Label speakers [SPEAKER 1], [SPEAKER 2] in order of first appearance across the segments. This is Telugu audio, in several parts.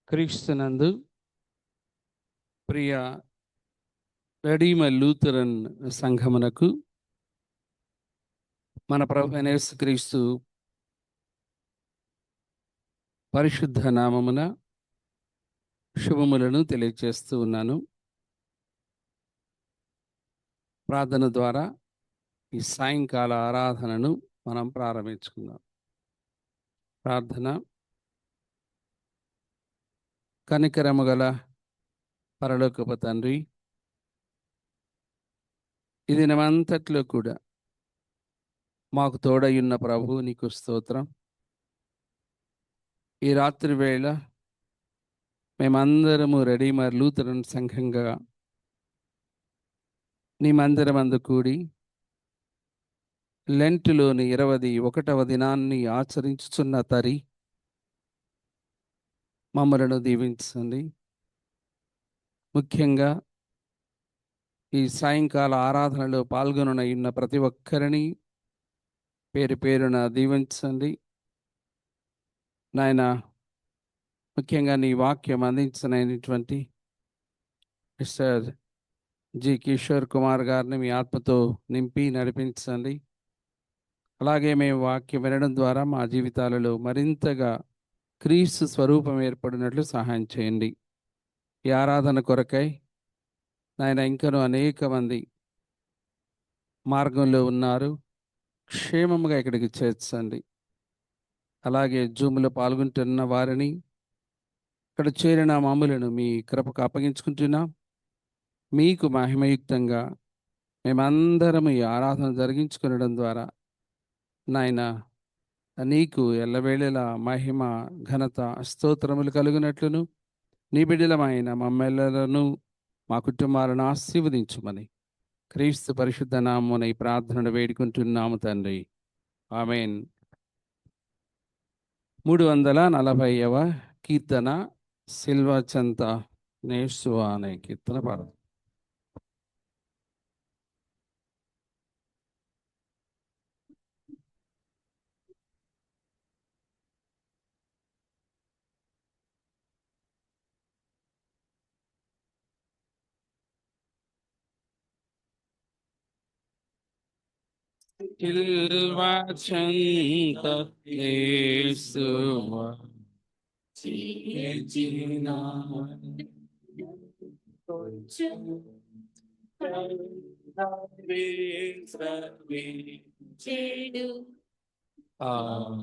[SPEAKER 1] క్రీస్తునందు ప్రియ రెడీమర్ లూథరన్ సంఘమునకు మన ప్రభువైన యేసుక్రీస్తు పరిశుద్ధ నామమున శుభములను తెలియజేస్తూ ఉన్నాను. ప్రార్థన ద్వారా ఈ సాయంకాల ఆరాధనను మనం ప్రారంభించుకుందాం. ప్రార్థన. కనికరము గల పరలోకపు తండ్రి, ఈ దినమంతట్లో కూడా మాకు తోడయున్న ప్రభు నీకు స్తోత్రం. ఈ రాత్రి వేళ మేమందరము రెడీమర్ లూథరన్ సంఘంగా నీ మందిరమందు కూడి లెంటులోని 21వ దినాన్ని ఆచరించుచున్న తరి మమ్మలను దీవించండి. ముఖ్యంగా ఈ సాయంకాల ఆరాధనలో పాల్గొననున్న ప్రతి ఒక్కరిని పేరు పేరున దీవించండి నాయన. ముఖ్యంగా నీ వాక్యం అందించనైనటువంటి మిస్టర్ జి కిషోర్ కుమార్ గారిని మీ ఆత్మతో నింపి నడిపించండి. అలాగే మేము వాక్యం వినడం ద్వారా మా జీవితాలలో మరింతగా క్రీస్తు స్వరూపం ఏర్పడినట్లు సహాయం చేయండి. ఈ ఆరాధన కొరకై నాయన ఇంకనూ అనేక మంది మార్గంలో ఉన్నారు, క్షేమముగా ఇక్కడికి చేర్చండి. అలాగే జూములో పాల్గొంటున్న వారిని, ఇక్కడ చేరిన మామూలను మీ కృపకు అప్పగించుకుంటున్నాం. మీకు మహిమయుక్తంగా మేమందరం ఈ ఆరాధన జరిగించుకునడం ద్వారా నాయన నీకు ఎల్లవేళలా మహిమ, ఘనత, స్తోత్రములు కలుగునట్లును నీ బిడ్డలమైన మమ్మెల్లలను మా కుటుంబాలను ఆశీర్వదించుమని క్రీస్తు పరిశుద్ధ నామమున ఈ ప్రార్థనను వేడుకుంటున్నాము తండ్రి, ఆమేన్. 340వ కీర్తన సిల్వచంత నేర్సువ అనే కీర్తన పాడు. సిల్వచంత నేర్సువ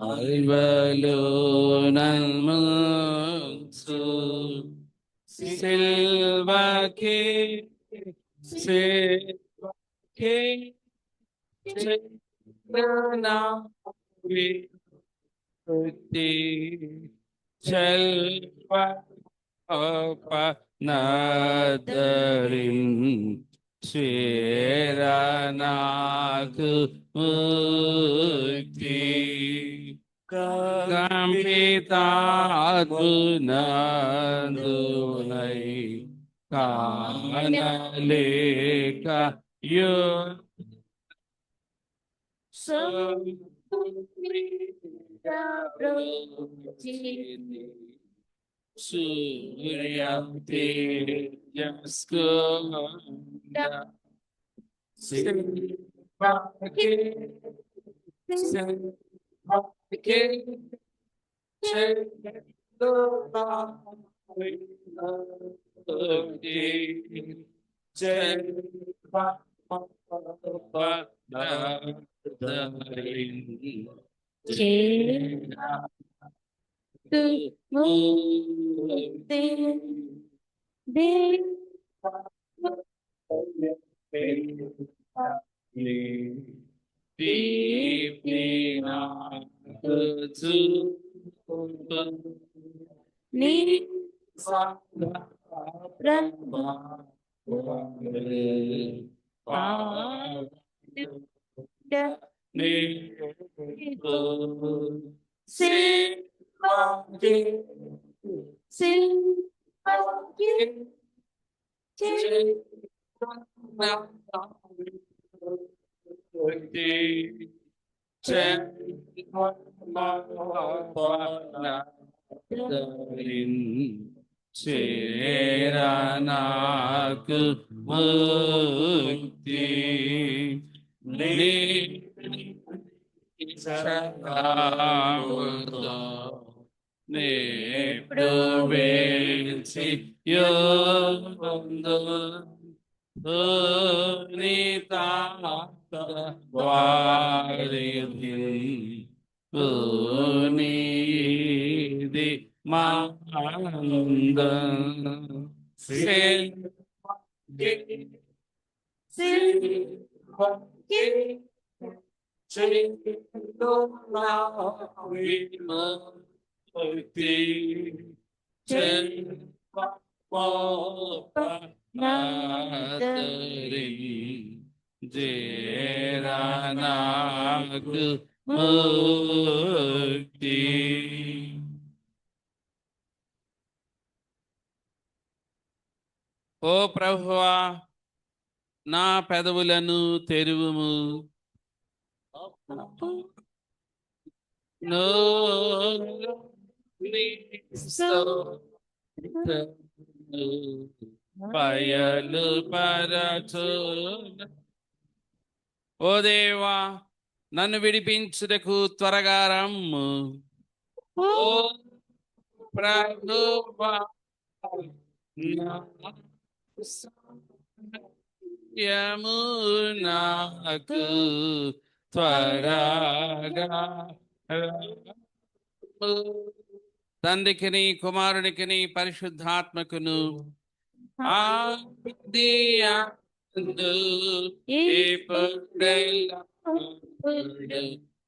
[SPEAKER 1] ఆల్వలో నల్మంసు సిల్వకే సేకే చెల్నావి చల్వ నదరిన్ చేరనాకు ముక్తి కంపితాద్భునందునై కానలేక యో సూర్య తేజస్కంద సిల్వకే సిల్వకే చేరనాకు ముక్తి నేడు వేచి యోందు నీది మాంద జేరానాకు ముక్తి. ఓ ప్రభువా, నా పెదవులను తెరువుము, బయలు పరచు. ఓ దేవా, నన్ను విడిపించుటకు త్వరగా రమ్ము. ఓ ప్రభువా, నాకు త్వరగా తండ్రికిని కుమారునికిని పరిశుద్ధాత్మకును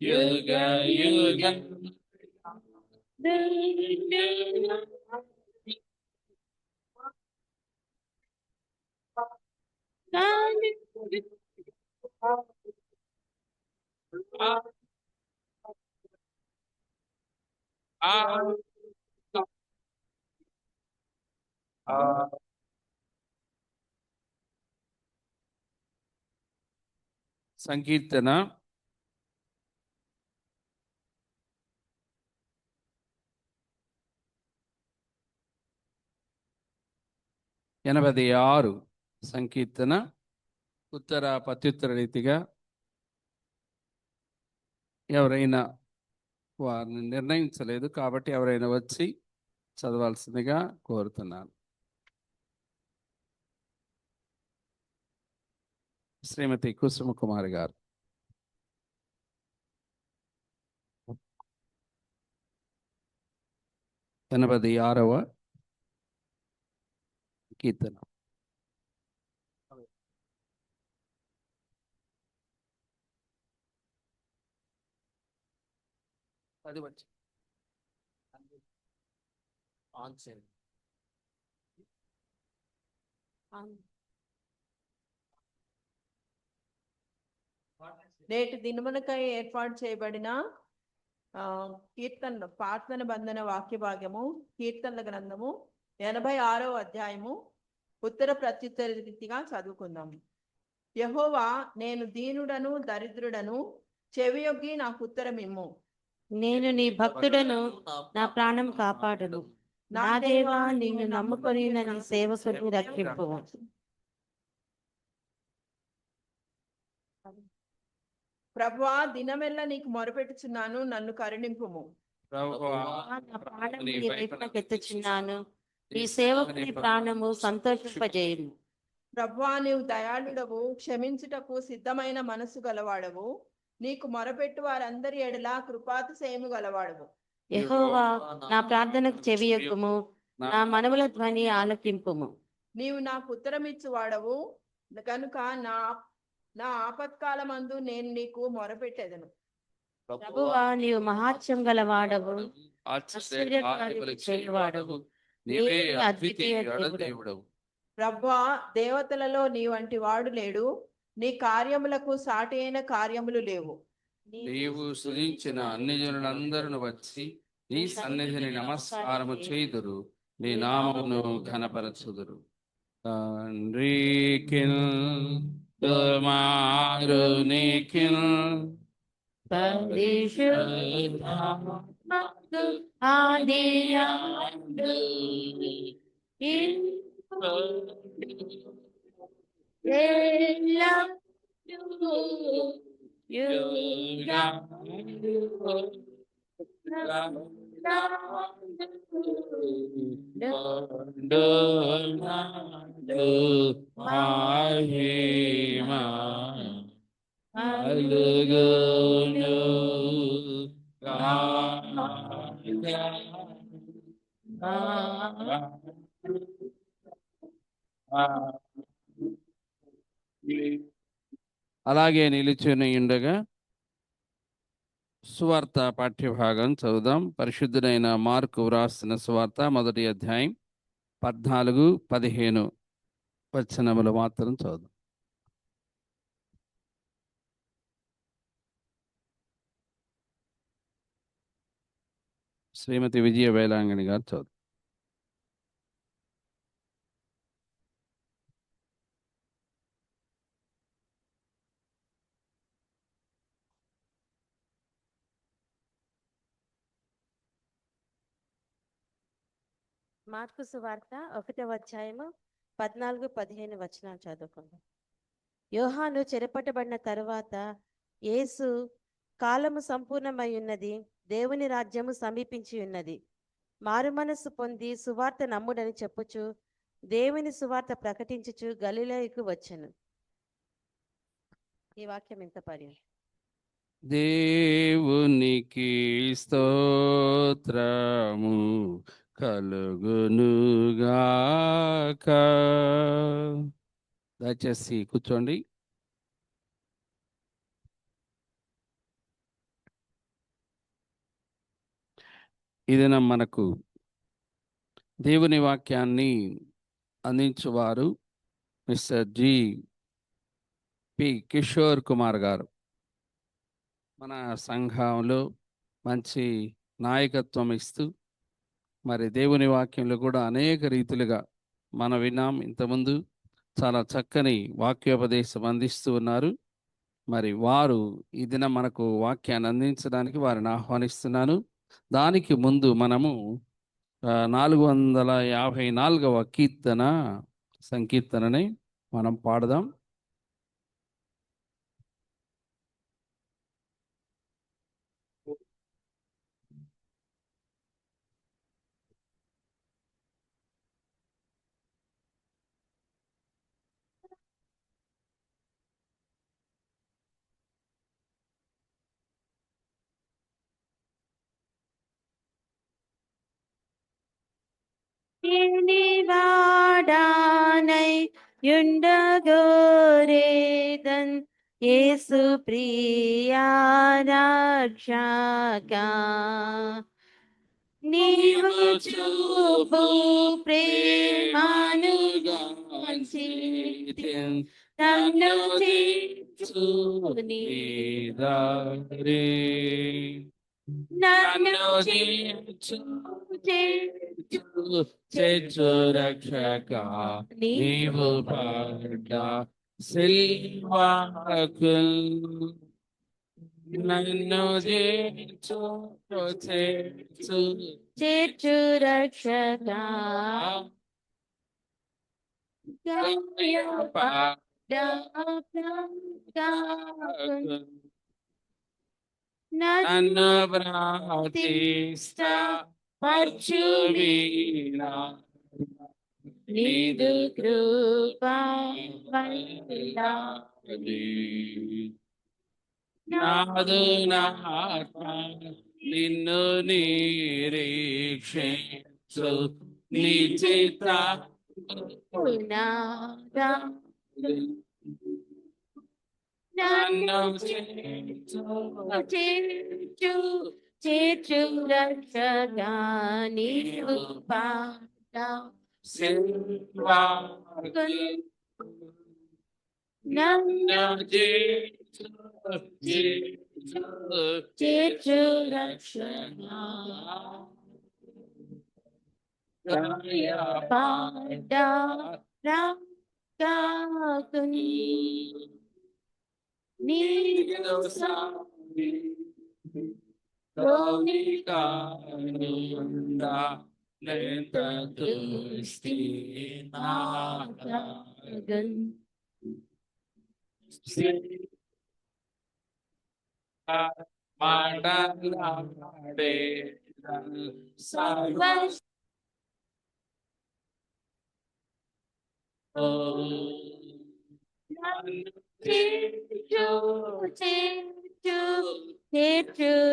[SPEAKER 1] యుగ యుగ సంకీర్తన 86 సంకీర్తన ఉత్తర ప్రత్యుత్తర రీతిగా ఎవరైనా వారిని నిర్ణయించలేదు కాబట్టి ఎవరైనా వచ్చి చదవాల్సిందిగా కోరుతున్నాను. శ్రీమతి కుసుమ కుమారి గారు. ఎనభై 86వ కీర్తన. అది వచ్చి
[SPEAKER 2] నేటి దినమునకై ఏర్పాటు చేయబడిన కీర్తనలు ప్రార్థన బంధన వాక్య భాగము కీర్తనల గ్రంథము 86వ అధ్యాయము ఉత్తర ప్రత్యుత్తర రీతిగా చదువుకుందాము. యెహోవా, నేను దీనుడను దరిద్రుడను, చెవియొగ్గి నాకు ఉత్తరమిమ్ము.
[SPEAKER 3] నేను నీ భక్తుడను, నా ప్రాణం కాపాడును. నా దేవా, నిన్ను నమ్ముకొని నన్ను సేవకుని రక్షింపు.
[SPEAKER 2] ప్రభువా, దినమెల్ల నీకు మొరపెట్టుచున్నాను, నన్ను కరుణింపుము.
[SPEAKER 3] నా ప్రాణం నీ వైపునకు ఎత్తుచున్నాను, నీ సేవకుని ప్రాణము సంతోషింపజేయుము.
[SPEAKER 2] ప్రభువా, నీవు దయాళుడవు, క్షమించుటకు సిద్ధమైన మనసు గలవాడవు, నీకు మొరపెట్టు వారందరి ఎడల కృపాతిశయము గలవాడవు.
[SPEAKER 3] యెహోవా, నా ప్రార్థనకు చెవియొగ్గుము, నా మనవుల ధ్వని ఆలకింపుము.
[SPEAKER 2] నీవు నాకు ఉత్తరమిచ్చు వాడవు కనుక నా ఆపత్కాలమందు నేను నీకు మొరపెట్టెదను.
[SPEAKER 3] ప్రభువా, నీవు మహాత్యం గలవాడవు, ఆశ్చర్యకార్యములు చేయువాడవు, నీవే అద్వితీయ దేవుడవు.
[SPEAKER 2] ప్రభువా, దేవతలలో నీ వంటి వాడు లేడు, నీ కార్యములకు సాటి అయిన కార్యములు లేవు.
[SPEAKER 1] నీవు సృజించిన అన్ని జనులందరూ వచ్చి నీ సన్నిధిని నమస్కారము చేయుదురు, నీ నామమును ఘనపరచుదురు. తండ్రికిల్ కుమారునికిల్
[SPEAKER 3] పరిశుద్ధాత్మకు ఆదియందు ఎల్లప్పుడూ
[SPEAKER 1] అలాగే నిలిచి ఉండగా సువార్త పాఠ్యభాగం చదువుదాం. పరిశుద్ధుడైన మార్కు వ్రాసిన సువార్త 1వ అధ్యాయం 14-15 వచనములు మాత్రం చదువుదాం. శ్రీమతి విజయ వేలాంగణి గారు చదువు.
[SPEAKER 3] మార్కు సువార్త 1వ అధ్యాయము 14-15 వచనాలు చదువుకుందాం. యోహాను చెరపట్టబడిన తరువాత యేసు, కాలము సంపూర్ణమై ఉన్నది, దేవుని రాజ్యము సమీపించి ఉన్నది, మారుమనస్సు పొంది సువార్త నమ్ముడని చెప్పుచు దేవుని సువార్త ప్రకటించుచు గలిలయకు వచ్చెను. ఈ వాక్యం ఎంత పర్యాయం.
[SPEAKER 1] దేవునికి స్తోత్రము కలుగునుగాక. దయచేసి కూర్చోండి. ఇది మనకు దేవుని వాక్యాన్ని అందించువారు మిస్టర్ P. కిషోర్ కుమార్ గారు. మన సంఘంలో మంచి నాయకత్వం ఇస్తూ మరి దేవుని వాక్యంలో కూడా అనేక రీతిలుగా మనం విన్నాం. ఇంతకుముందు చాలా చక్కని వాక్యోపదేశం అందిస్తూ ఉన్నారు. మరి వారు ఈ దినం మనకు వాక్యాన్ని అందించడానికి వారిని ఆహ్వానిస్తున్నాను. దానికి ముందు మనము 454వ సంకీర్తనని మనం పాడదాం.
[SPEAKER 3] వాడానై యుండగోరేదన్ యేసు ప్రియా రక్షకా, నీవు చూపు ప్రేమను గాంచి నన్ను తీర్చు నీ దారి, నన్ను
[SPEAKER 1] చేర్చు రక్షకా, నీవు పడ్డ సిల్వాకు నన్ను
[SPEAKER 3] చేర్చు రక్షకా,
[SPEAKER 1] నన్ను ప్రార్థిస్త పరచువీనా,
[SPEAKER 3] నీదు కృపా వల్లది.
[SPEAKER 1] నాదు నాత్మ నిన్ను నిరీక్షించు, నీ చిత్త నన్ను
[SPEAKER 3] చేర్చు రక్షగా, నీవు పాట నన్ను చేర్చు రక్షగా, పాట రక్షకుని నీదు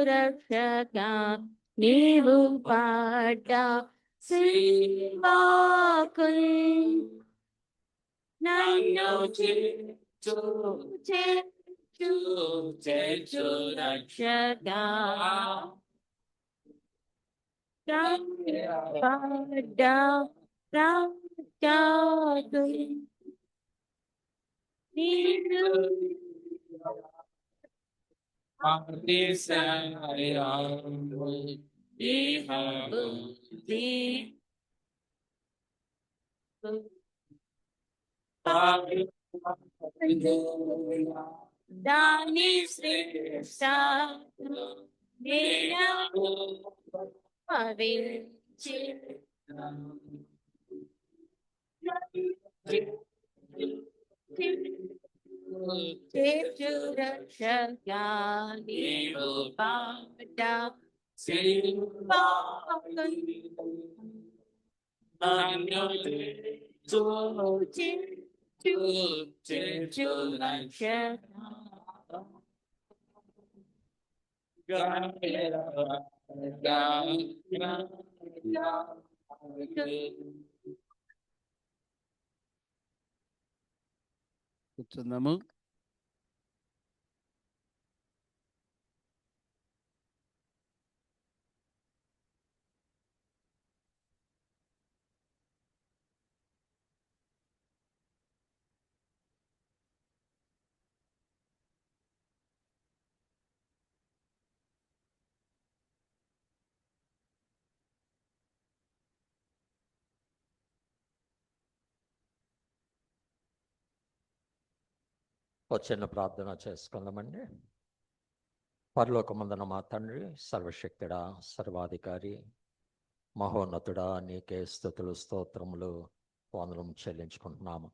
[SPEAKER 3] రక్షగా నీవు పాట శ్రీవాకు నన్ను చేర్చు రక్షగా పాట రక్షకు నీవు దాని శ్రేష్ట పవించి చేర్చు రక్షగా నీవు పాట శ్రీవాకు చేర్చు రక్షగా
[SPEAKER 1] కూర్చుందాము.
[SPEAKER 4] ఒక చిన్న ప్రార్థన చేసుకుందామండి. పరలోకమందున మా తండ్రి, సర్వశక్తుడా, సర్వాధికారి, మహోన్నతుడా, నీకే స్తుతులు స్తోత్రములు వందనం చెల్లించుకుంటున్నాము.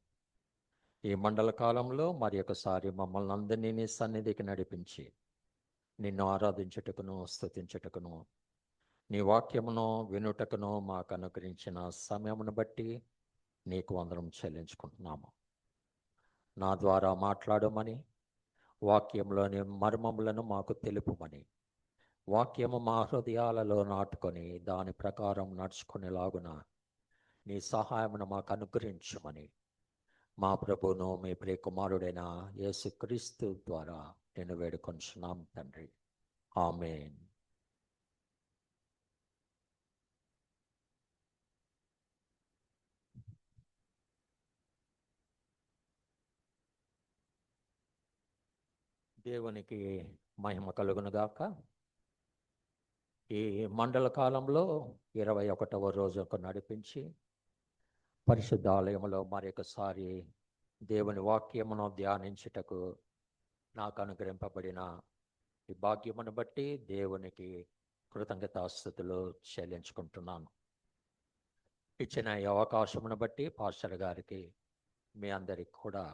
[SPEAKER 4] ఈ మండల కాలంలో మరి ఒకసారి మమ్మల్ని అందరినీ నీ సన్నిధికి నడిపించి నిన్ను ఆరాధించుటకును స్తుతించుటకును నీ వాక్యమును వినుటకును మాకు అనుగ్రహించిన సమయమును బట్టి నీకు వందనం చెల్లించుకుంటున్నాము. నా ద్వారా మాట్లాడమని, వాక్యంలోని మర్మములను మాకు తెలుపుమని, వాక్యము మా హృదయాలలో నాటుకొని దాని ప్రకారం నడుచుకునేలాగున నీ సహాయమును మాకు అనుగ్రహించమని మా ప్రభువును మీ ప్రియ కుమారుడైన యేసుక్రీస్తు ద్వారా నేను వేడుకొంచున్నాం తండ్రి. ఆమేన్. దేవునికి మహిమ కలుగునుగాక. ఈ మండల కాలంలో 21వ రోజుకు నడిపించి పరిశుద్ధాలయంలో మరొకసారి దేవుని వాక్యమును ధ్యానించుటకు నాకు అనుగ్రహింపబడిన ఈ భాగ్యమును బట్టి దేవునికి కృతజ్ఞతాస్తుతులు చెల్లించుకుంటున్నాను. ఇచ్చిన ఈ అవకాశమును బట్టి పాస్టర్ గారికి మీ అందరికి కూడా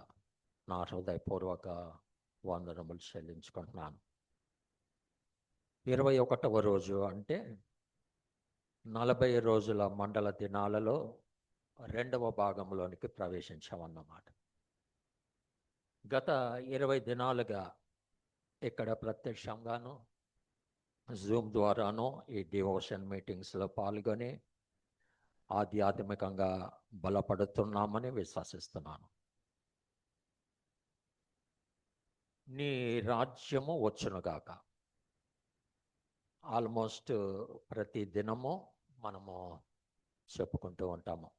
[SPEAKER 4] నా హృదయపూర్వక వందనములు చెల్లించుకుంటున్నాను. 21వ రోజు అంటే 40 రోజుల మండల దినాలలో 2వ భాగంలోనికి ప్రవేశించామన్నమాట. గత 20 దినాలుగా ఇక్కడ ప్రత్యక్షంగాను జూమ్ ద్వారాను ఈ డివోషన్ మీటింగ్స్లో పాల్గొని ఆధ్యాత్మికంగా బలపడుతున్నామని విశ్వసిస్తున్నాను. నీ రాజ్యము వచ్చునుగాక. ఆల్మోస్ట్ ప్రతి దినము మనము చెప్పుకుంటూ ఉంటాము.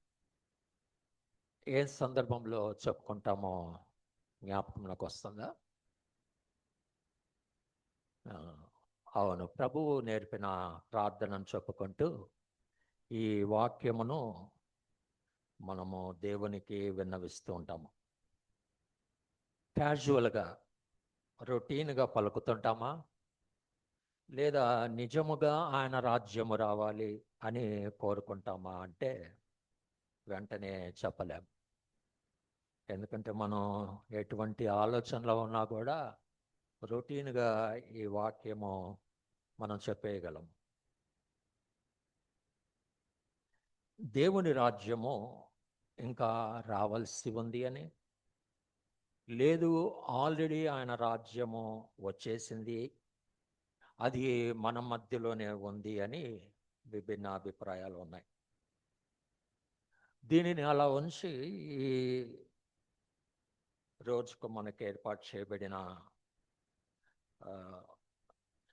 [SPEAKER 4] ఏ సందర్భంలో చెప్పుకుంటామో జ్ఞాపకంలోకి వస్తుందా? అవును, ప్రభువు నేర్పిన ప్రార్థనను చెప్పుకుంటూ ఈ వాక్యమును మనము దేవునికి విన్నవిస్తూ ఉంటాము. క్యాజువల్గా రొటీన్గా పలుకుతుంటామా లేదా నిజముగా ఆయన రాజ్యము రావాలి అని కోరుకుంటామా అంటే వెంటనే చెప్పలేం. ఎందుకంటే మనం ఎటువంటి ఆలోచనలో ఉన్నా కూడా రొటీన్గా ఈ వాక్యము మనం చెప్పేయగలం. దేవుని రాజ్యము ఇంకా రావాల్సి ఉంది అని, లేదు ఆల్రెడీ ఆయన రాజ్యము వచ్చేసింది, అది మన మధ్యలోనే ఉంది అని విభిన్న అభిప్రాయాలు ఉన్నాయి. దీనిని అలా ఉంచి ఈ రోజుకు మనకు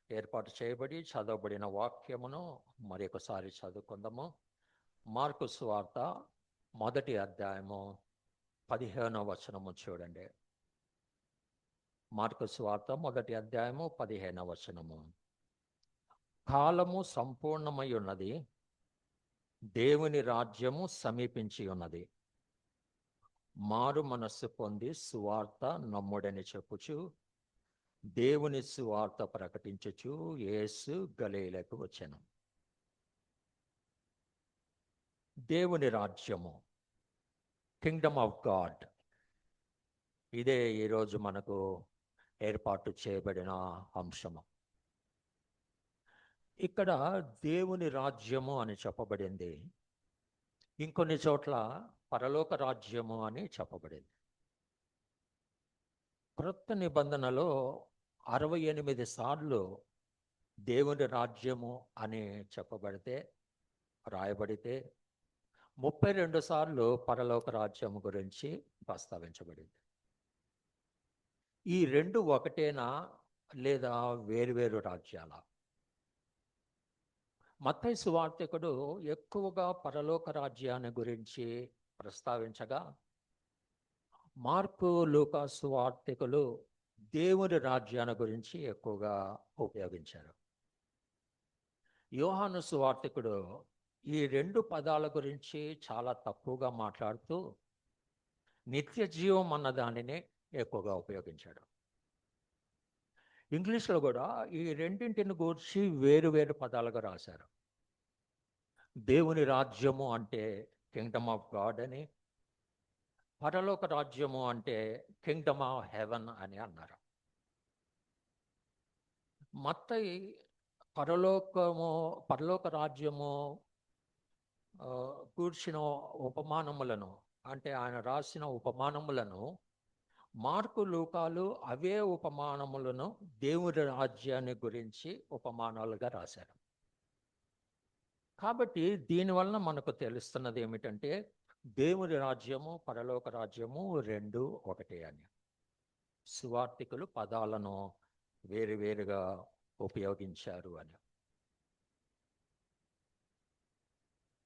[SPEAKER 4] ఏర్పాటు చేయబడి చదవబడిన వాక్యమును మరొకసారి చదువుకుందాము. మార్కు సువార్త 1వ అధ్యాయము 15వ వచనము చూడండి. మార్కు సువార్త 1వ అధ్యాయము 15వ వచనము. కాలము సంపూర్ణమై ఉన్నది, దేవుని రాజ్యము సమీపించి ఉన్నది. మారు మనస్సు పొంది సువార్త నమ్ముడని చెప్పుచు దేవుని సువార్త ప్రకటించుచు యేసు గలిలయకు వచ్చెను. దేవుని రాజ్యము, కింగ్డమ్ ఆఫ్ గాడ్, ఇదే ఈరోజు మనకు ఏర్పాటు చేయబడిన అంశము. ఇక్కడ దేవుని రాజ్యము అని చెప్పబడింది, ఇంకొన్ని చోట్ల పరలోక రాజ్యము అని చెప్పబడింది. క్రొత్త నిబంధనలో 68 సార్లు దేవుని రాజ్యము అని చెప్పబడితే, రాయబడితే 32 సార్లు పరలోక రాజ్యము గురించి ప్రస్తావించబడింది. ఈ రెండు ఒకటేనా లేదా వేరువేరు రాజ్యాలా? మత్తయి సువార్తికుడు ఎక్కువగా పరలోక రాజ్యాన్ని గురించి ప్రస్తావించగా, మార్కు లూకా సువార్తికులు దేవుని రాజ్యాన్ని గురించి ఎక్కువగా ఉపయోగించారు. యోహాను సువార్తికుడు ఈ రెండు పదాల గురించి చాలా తక్కువగా మాట్లాడుతూ నిత్య జీవం అన్న దానిని ఎక్కువగా ఉపయోగించాడు. ఇంగ్లీష్లో కూడా ఈ రెండింటిని గూర్చి వేరు వేరు పదాలుగా రాశారు. దేవుని రాజ్యము అంటే కింగ్డమ్ ఆఫ్ గాడ్ అని, పరలోక రాజ్యము అంటే కింగ్డమ్ ఆఫ్ హెవెన్ అని అన్నారు. మత్తయి పరలోక రాజ్యము కూర్చిన ఉపమానములను, అంటే ఆయన రాసిన ఉపమానములను, మార్కు లూకాలు అవే ఉపమానములను దేవుని రాజ్యాన్ని గురించి ఉపమానాలుగా రాశారు. కాబట్టి దీనివలన మనకు తెలుస్తున్నది ఏమిటంటే దేవుని రాజ్యము పరలోక రాజ్యము రెండు ఒకటే అని. సువార్తికులు పదాలను వేరువేరుగా ఉపయోగించారు అని.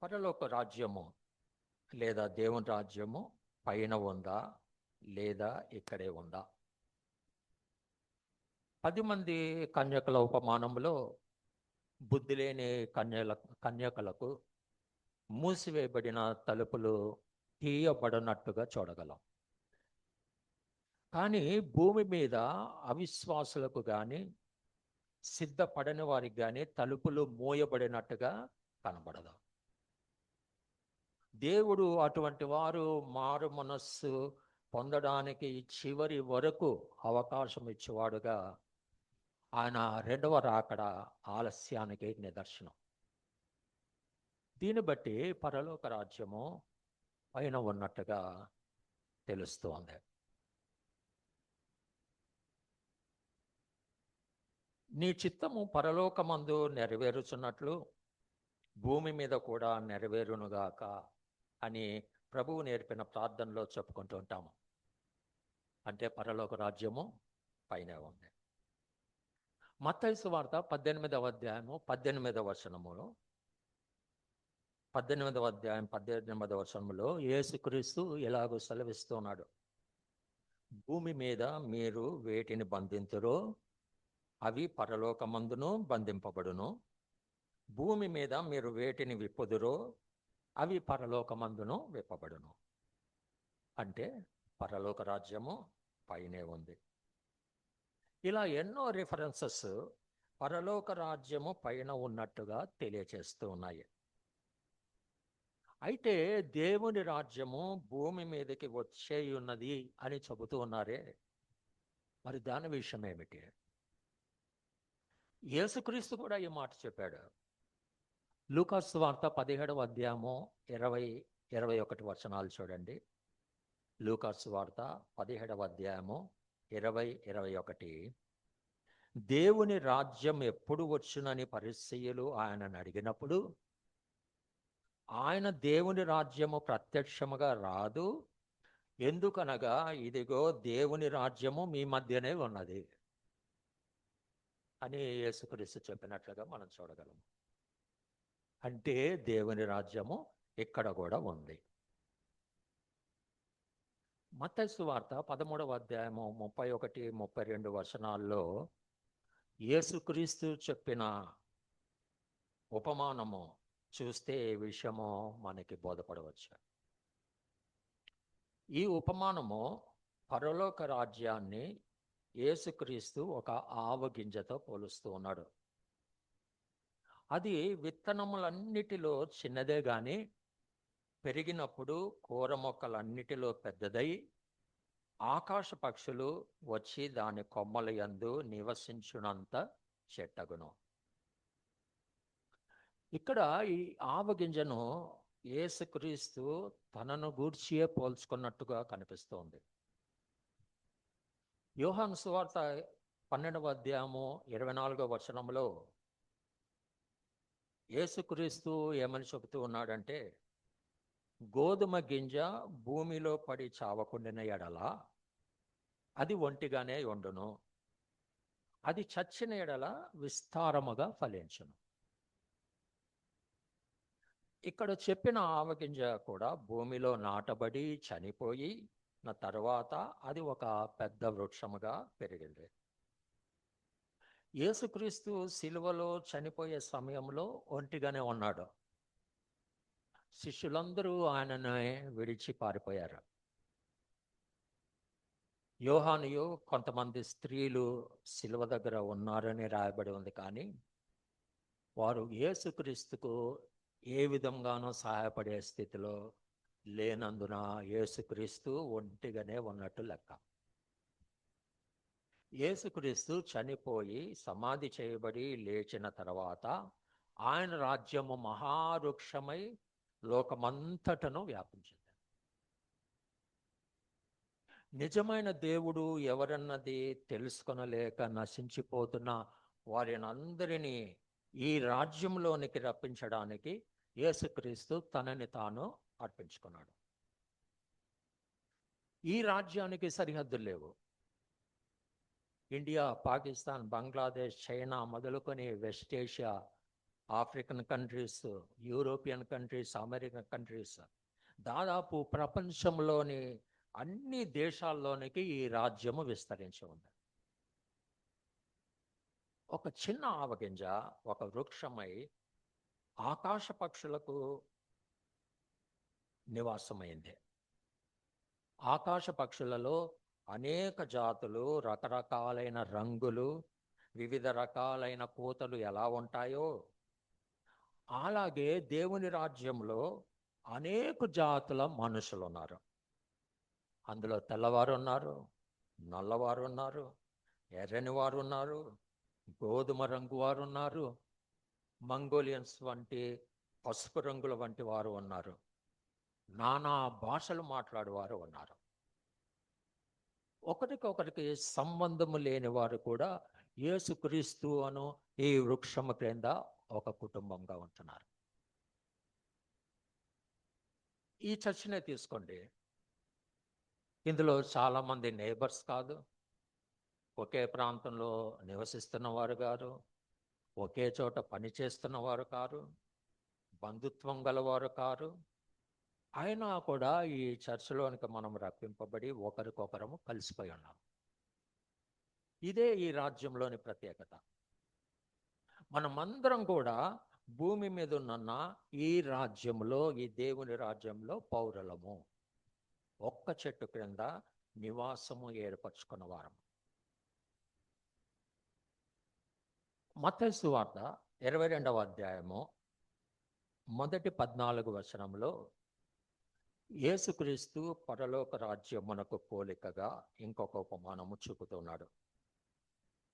[SPEAKER 4] పరలోక రాజ్యము లేదా దేవుని రాజ్యము పైన ఉందా లేదా ఇక్కడే ఉందా? 10 మంది కన్యకల ఉపమానంలో బుద్ధి లేని కన్యకలకు మూసివేయబడిన తలుపులు తీయబడినట్టుగా చూడగలం. కానీ భూమి మీద అవిశ్వాసులకు కానీ సిద్ధపడని వారికి కానీ తలుపులు మూయబడినట్టుగా కనబడదు. దేవుడు అటువంటి వారు మారు మనస్సు పొందడానికి చివరి వరకు అవకాశం ఇచ్చేవాడుగా ఆయన రెండవ రాకడ ఆలస్యానికి నిదర్శనం. దీన్ని బట్టి పరలోక రాజ్యము పైన ఉన్నట్టుగా తెలుస్తోంది. నీ చిత్తము పరలోకమందు నెరవేరుచున్నట్లు భూమి మీద కూడా నెరవేరునుగాక అని ప్రభువు నేర్పిన ప్రార్థనలో చెప్పుకుంటూ ఉంటాము. అంటే పరలోక రాజ్యము పైన ఉంది. మత్తయి సువార్త 18వ అధ్యాయము 18వ వచనములో 18వ అధ్యాయం 18వ వచనములో యేసుక్రీస్తు ఇలాగూ సెలవిస్తున్నాడు. భూమి మీద మీరు వేటిని బంధింతురో అవి పరలోకమందును బంధింపబడును, భూమి మీద మీరు వేటిని విప్పుదురో అవి పరలోకమందును విప్పబడును. అంటే పరలోక రాజ్యము పైనే ఉంది. ఇలా ఎన్నో రిఫరెన్సెస్ పరలోక రాజ్యము పైన ఉన్నట్టుగా తెలియచేస్తూ ఉన్నాయి. అయితే దేవుని రాజ్యము భూమి మీదకి వచ్చే ఉన్నది అని చెబుతూ ఉన్నారే, మరి దాని విషయం ఏమిటి? యేసుక్రీస్తు కూడా ఈ మాట చెప్పాడు. లూకాసు సువార్త 17వ అధ్యాయము 20-21 వచనాలు చూడండి. లూకాసు సువార్త 17వ అధ్యాయము 20-21. దేవుని రాజ్యం ఎప్పుడు వచ్చునని పరిసయ్యులు ఆయనను అడిగినప్పుడు, ఆయన దేవుని రాజ్యము ప్రత్యక్షముగా రాదు, ఎందుకనగా ఇదిగో దేవుని రాజ్యము మీ మధ్యనే ఉన్నది అని యేసుక్రీస్తు చెప్పినట్లుగా మనం చూడగలం. అంటే దేవుని రాజ్యము ఇక్కడ కూడా ఉంది. మత్తయి సువార్త 13వ అధ్యాయము 31-32 వచనాల్లో యేసుక్రీస్తు చెప్పిన ఉపమానము చూస్తే ఈ విషయము మనకి బోధపడవచ్చు. ఈ ఉపమానము పరలోక రాజ్యాన్ని యేసుక్రీస్తు ఒక ఆవగింజతో పోలుస్తూ ఉన్నాడు. అది విత్తనములన్నిటిలో చిన్నదే గాని పెరిగినప్పుడు కూర మొక్కలన్నిటిలో పెద్దదై ఆకాశ పక్షులు వచ్చి దాని కొమ్మల యందు నివసించునంత చెట్టగును. ఇక్కడ ఈ ఆవగింజను యేసుక్రీస్తు తనను గూర్చియే పోల్చుకున్నట్టుగా కనిపిస్తోంది. యోహాను సువార్త 12వ అధ్యాయము 24వ వచనంలో యేసుక్రీస్తు ఏమని చెబుతూ ఉన్నాడంటే, గోధుమ గింజ భూమిలో పడి చావకుండిన ఎడల అది ఒంటిగానే ఉండును, అది చచ్చిన ఎడల విస్తారముగా ఫలించును. ఇక్కడ చెప్పిన ఆవగింజ కూడా భూమిలో నాటబడి చనిపోయి తర్వాత అది ఒక పెద్ద వృక్షముగా పెరిగింది. యేసుక్రీస్తు సిలువలో చనిపోయే సమయంలో ఒంటిగానే ఉన్నాడు. శిష్యులందరూ ఆయనను విడిచి పారిపోయారు. యోహాను కొంతమంది స్త్రీలు సిలువ దగ్గర ఉన్నారని రాయబడి ఉంది, కానీ వారు యేసుక్రీస్తుకు ఏ విధంగానూ సహాయపడే స్థితిలో లేనందున యేసుక్రీస్తు ఒంటిగానే ఉన్నట్టు లెక్క. యేసుక్రీస్తు చనిపోయి సమాధి చేయబడి లేచిన తర్వాత ఆయన రాజ్యము మహావృక్షమై లోకమంతటను వ్యాపించింది. నిజమైన దేవుడు ఎవరన్నది తెలుసుకొనలేక నశించిపోతున్న వారినందరినీ ఈ రాజ్యంలోనికి రప్పించడానికి యేసుక్రీస్తు తనని తాను అర్పించుకున్నాడు. ఈ రాజ్యానికి సరిహద్దులు లేవు. ఇండియా, పాకిస్తాన్, బంగ్లాదేశ్, చైనా మొదలుకొని west Asia, African countries, European countries, American countries, దాదాపు ప్రపంచంలోని అన్ని దేశాల్లోనికి ఈ రాజ్యము విస్తరించి ఉంది. ఒక చిన్న ఆవగింజ ఒక వృక్షమై ఆకాశ పక్షులకు నివాసమైంది. ఆకాశ పక్షులలో అనేక జాతులు, రకరకాలైన రంగులు, వివిధ రకాలైన కూతలు ఎలా ఉంటాయో అలాగే దేవుని రాజ్యంలో అనేక జాతుల మనుషులు ఉన్నారు. అందులో తెల్లవారు ఉన్నారు, నల్లవారు ఉన్నారు, ఎర్రని వారు ఉన్నారు, గోధుమ రంగు వారు ఉన్నారు, మంగోలియన్స్ వంటి పసుపు రంగుల వంటి వారు ఉన్నారు, నానా భాషలు మాట్లాడేవారు ఉన్నారు. ఒకరికొకరికి సంబంధము లేని వారు కూడా యేసుక్రీస్తు అను ఈ వృక్షము క్రింద ఒక కుటుంబంగా ఉంటున్నారు. ఈ చర్చనే తీసుకోండి. ఇందులో చాలామంది నేబర్స్ కాదు, ఒకే ప్రాంతంలో నివసిస్తున్న వారు కాదు, ఒకే చోట పనిచేస్తున్న వారు కారు, బంధుత్వం గలవారు కారు. అయినా కూడా ఈ చర్చలోనికి మనం రప్పింపబడి ఒకరికొకరము కలిసిపోయి ఉన్నాం. ఇదే ఈ రాజ్యంలోని ప్రత్యేకత. మనమందరం కూడా భూమి మీద ఉన్న ఈ రాజ్యంలో, ఈ దేవుని రాజ్యంలో పౌరులము. ఒక్క చెట్టు క్రింద నివాసము ఏర్పరచుకున్న వారం. మత్తయి సువార్త 22వ అధ్యాయము మొదటి 14 వచనంలో యేసుక్రీస్తు పరలోక రాజ్యమునకు పోలికగా ఇంకొక ఉపమానము చూపుతున్నాడు.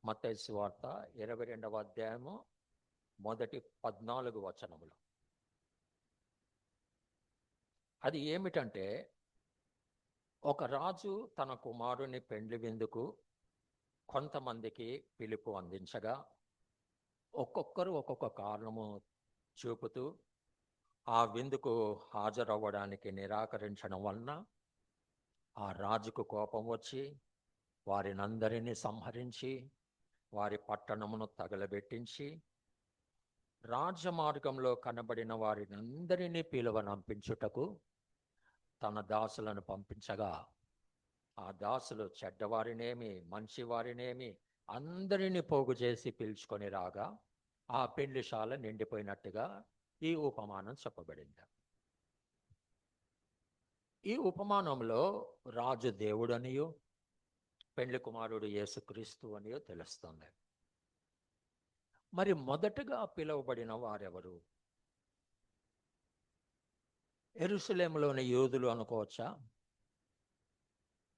[SPEAKER 4] మత్తయి సువార్త 22వ అధ్యాయము మొదటి 14 వచనములు. అది ఏమిటంటే, ఒక రాజు తన కుమారుని పెండ్లి విందుకు కొంతమందికి పిలుపు అందించగా, ఒక్కొక్కరు ఒక్కొక్క కారణము చూపుతూ ఆ విందుకు హాజరవ్వడానికి నిరాకరించడం వలన ఆ రాజుకు కోపం వచ్చి వారినందరినీ సంహరించి వారి పట్టణమును తగలబెట్టించి రాజమార్గంలో కనబడిన వారినందరినీ పిలువనంపించుటకు తన దాసులను పంపించగా, ఆ దాసులు చెడ్డవారినేమి మంచివారినేమి అందరినీ పోగు చేసి పిలుచుకొని రాగా ఆ పెళ్లిశాల నిండిపోయినట్టుగా ఈ ఉపమానం చెప్పబడింది. ఈ ఉపమానంలో రాజు దేవుడనియో పెండ్లి కుమారుడు యేసుక్రీస్తు అనియో తెలుస్తుంది. మరి మొదటగా పిలువబడిన వారెవరు? యెరూషలేములోని యూదులు అనుకోవచ్చా?